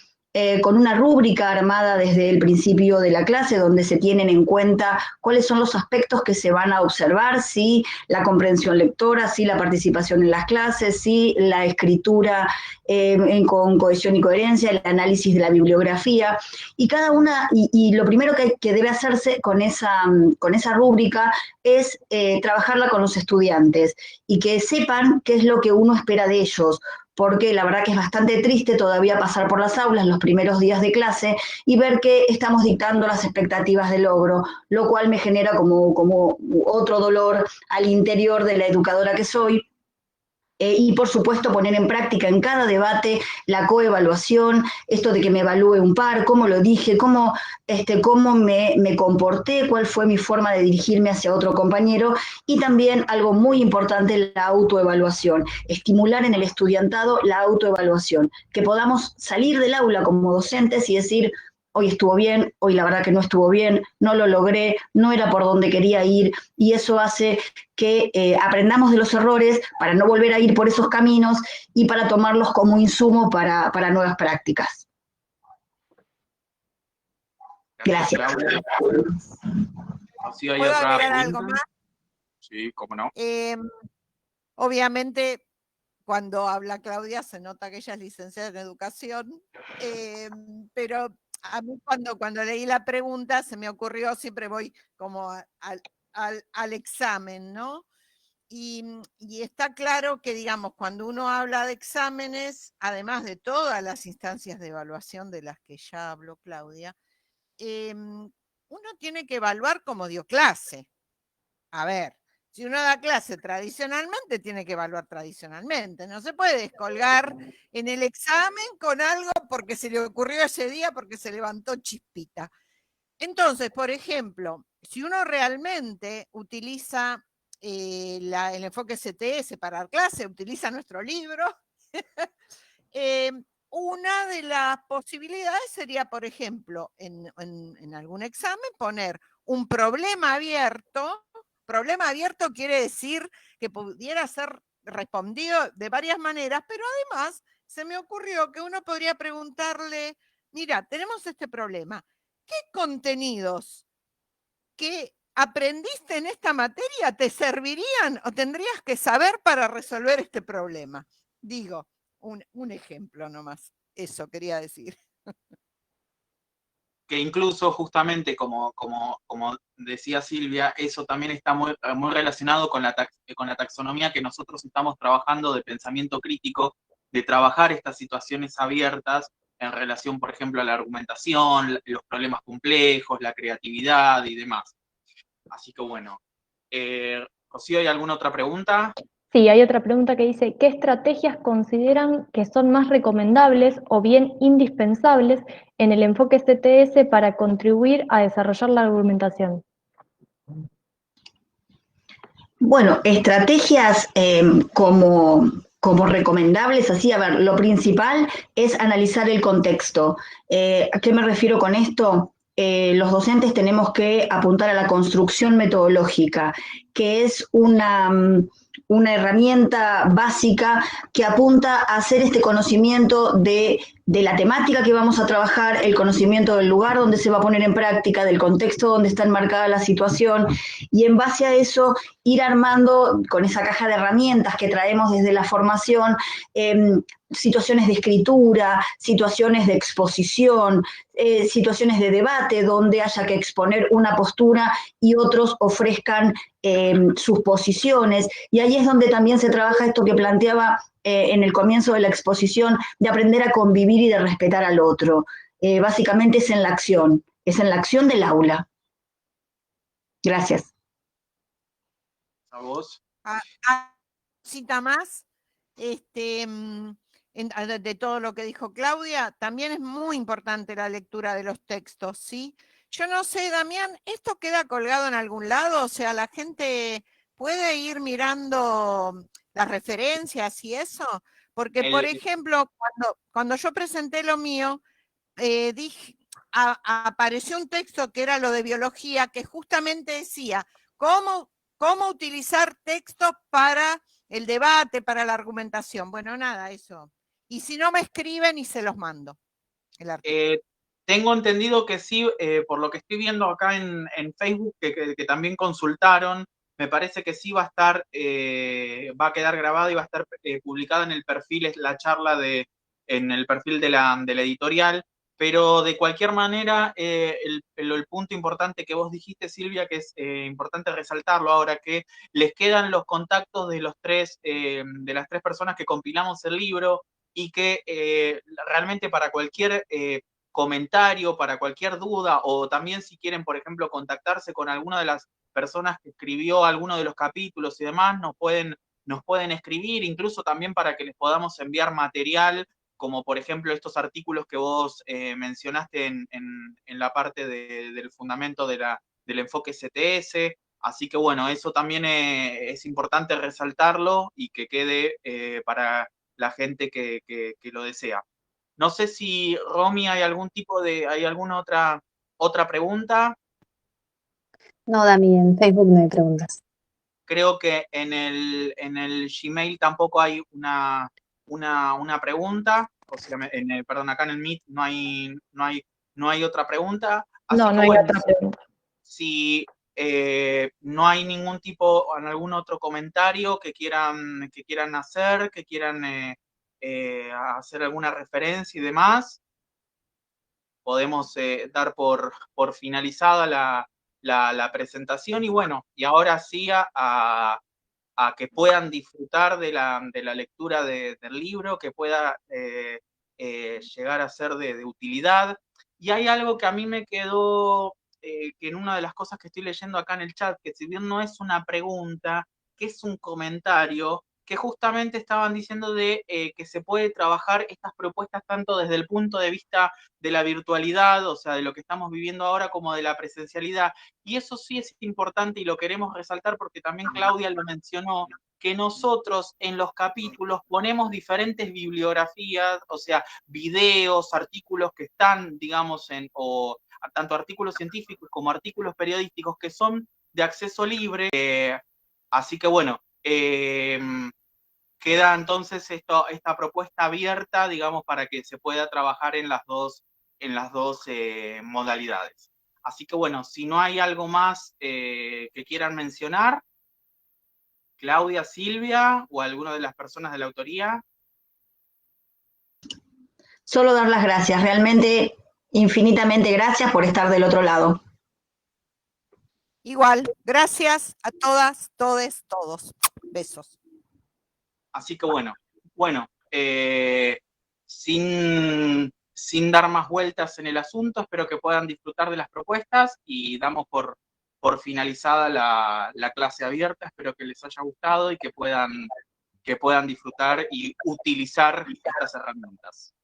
con una rúbrica armada desde el principio de la clase, donde se tienen en cuenta cuáles son los aspectos que se van a observar, si la comprensión lectora, si la participación en las clases, si la escritura con cohesión y coherencia, el análisis de la bibliografía, y cada una, y lo primero que debe hacerse con esa rúbrica es trabajarla con los estudiantes, y que sepan qué es lo que uno espera de ellos, porque la verdad que es bastante triste todavía pasar por las aulas los primeros días de clase y ver que estamos dictando las expectativas de logro, lo cual me genera como otro dolor al interior de la educadora que soy. Y por supuesto poner en práctica en cada debate la coevaluación, esto de que me evalúe un par, cómo lo dije, cómo me comporté, cuál fue mi forma de dirigirme hacia otro compañero, y también algo muy importante, la autoevaluación, estimular en el estudiantado la autoevaluación, que podamos salir del aula como docentes y decir, hoy estuvo bien, hoy la verdad que no estuvo bien, no lo logré, no era por donde quería ir, y eso hace que aprendamos de los errores para no volver a ir por esos caminos y para tomarlos como insumo para nuevas prácticas. Gracias. ¿Puedo agregar algo más? Sí, cómo no. Obviamente, cuando habla Claudia se nota que ella es licenciada en educación, pero a mí cuando leí la pregunta se me ocurrió, siempre voy como al examen, ¿no? Y está claro que, digamos, cuando uno habla de exámenes, además de todas las instancias de evaluación de las que ya habló Claudia, uno tiene que evaluar como dio clase. A ver, si uno da clase tradicionalmente, tiene que evaluar tradicionalmente. No se puede descolgar en el examen con algo porque se le ocurrió ese día, porque se levantó chispita. Entonces, por ejemplo, si uno realmente utiliza el enfoque CTS para dar clase, utiliza nuestro libro, una de las posibilidades sería, por ejemplo, en algún examen poner un problema abierto. Problema abierto quiere decir que pudiera ser respondido de varias maneras, pero además se me ocurrió que uno podría preguntarle, mira, tenemos este problema, ¿qué contenidos que aprendiste en esta materia te servirían o tendrías que saber para resolver este problema? Digo, un ejemplo nomás, eso quería decir. Que incluso justamente como decía Silvia, eso también está muy relacionado con la taxonomía que nosotros estamos trabajando de pensamiento crítico, de trabajar estas situaciones abiertas en relación, por ejemplo, a la argumentación, los problemas complejos, la creatividad y demás. Así que bueno. Rocío, ¿hay alguna otra pregunta? Sí, hay otra pregunta que dice, ¿qué estrategias consideran que son más recomendables o bien indispensables en el enfoque CTS para contribuir a desarrollar la argumentación? Bueno, estrategias como recomendables, así, a ver, lo principal es analizar el contexto. ¿A qué me refiero con esto? Los docentes tenemos que apuntar a la construcción metodológica, que es una herramienta básica que apunta a hacer este conocimiento de la temática que vamos a trabajar, el conocimiento del lugar donde se va a poner en práctica, del contexto donde está enmarcada la situación, y en base a eso ir armando con esa caja de herramientas que traemos desde la formación, situaciones de escritura, situaciones de exposición, situaciones de debate donde haya que exponer una postura y otros ofrezcan sus posiciones, y ahí es donde también se trabaja esto que planteaba en el comienzo de la exposición, de aprender a convivir y de respetar al otro. Básicamente es en la acción del aula. Gracias. ¿A vos? Cita más, de todo lo que dijo Claudia, también es muy importante la lectura de los textos, ¿sí? Yo no sé, Damián, ¿esto queda colgado en algún lado? O sea, la gente puede ir mirando las referencias y eso, porque por ejemplo, cuando yo presenté lo mío, apareció un texto que era lo de biología, que justamente decía cómo utilizar textos para el debate, para la argumentación. Bueno, nada, eso. Y si no me escriben y se los mando. Tengo entendido que sí, por lo que estoy viendo acá en Facebook, que también consultaron, me parece que sí va a estar, va a quedar grabada y va a estar publicada en el perfil, es la charla en el perfil de la editorial, pero de cualquier manera, el punto importante que vos dijiste, Silvia, que es importante resaltarlo ahora, que les quedan los contactos de de las tres personas que compilamos el libro, y que realmente para cualquier comentario, para cualquier duda, o también si quieren, por ejemplo, contactarse con alguna de las personas que escribió alguno de los capítulos y demás, nos pueden escribir, incluso también para que les podamos enviar material, como por ejemplo estos artículos que vos mencionaste en la parte del fundamento del enfoque CTS. Así que bueno, eso también es importante resaltarlo y que quede para la gente que lo desea. No sé si, Romy, hay alguna otra pregunta. No, Dami, en Facebook no hay preguntas. Creo que en el Gmail tampoco hay una pregunta. O sea, perdón, acá en el Meet no hay otra pregunta. Así no, no hay otra pregunta. Si no hay ningún tipo, algún otro comentario que quieran hacer, que quieran hacer alguna referencia y demás, podemos dar por finalizada la presentación, y bueno, y ahora sí a que puedan disfrutar de la lectura del libro, que pueda llegar a ser de utilidad. Y hay algo que a mí me quedó, que en una de las cosas que estoy leyendo acá en el chat, que si bien no es una pregunta, que es un comentario, que justamente estaban diciendo de que se puede trabajar estas propuestas tanto desde el punto de vista de la virtualidad, o sea, de lo que estamos viviendo ahora, como de la presencialidad. Y eso sí es importante y lo queremos resaltar porque también Claudia lo mencionó, que nosotros en los capítulos ponemos diferentes bibliografías, o sea, videos, artículos que están, digamos, tanto artículos científicos como artículos periodísticos que son de acceso libre. Así que bueno, queda entonces esta propuesta abierta, digamos, para que se pueda trabajar en las dos modalidades. Así que bueno, si no hay algo más que quieran mencionar, Claudia, Silvia o alguna de las personas de la autoría. Solo dar las gracias, realmente infinitamente gracias por estar del otro lado. Igual, gracias a todas, todes, todos. Besos. Así que bueno, sin dar más vueltas en el asunto, espero que puedan disfrutar de las propuestas y damos por finalizada la clase abierta. Espero que les haya gustado y que puedan disfrutar y utilizar estas herramientas.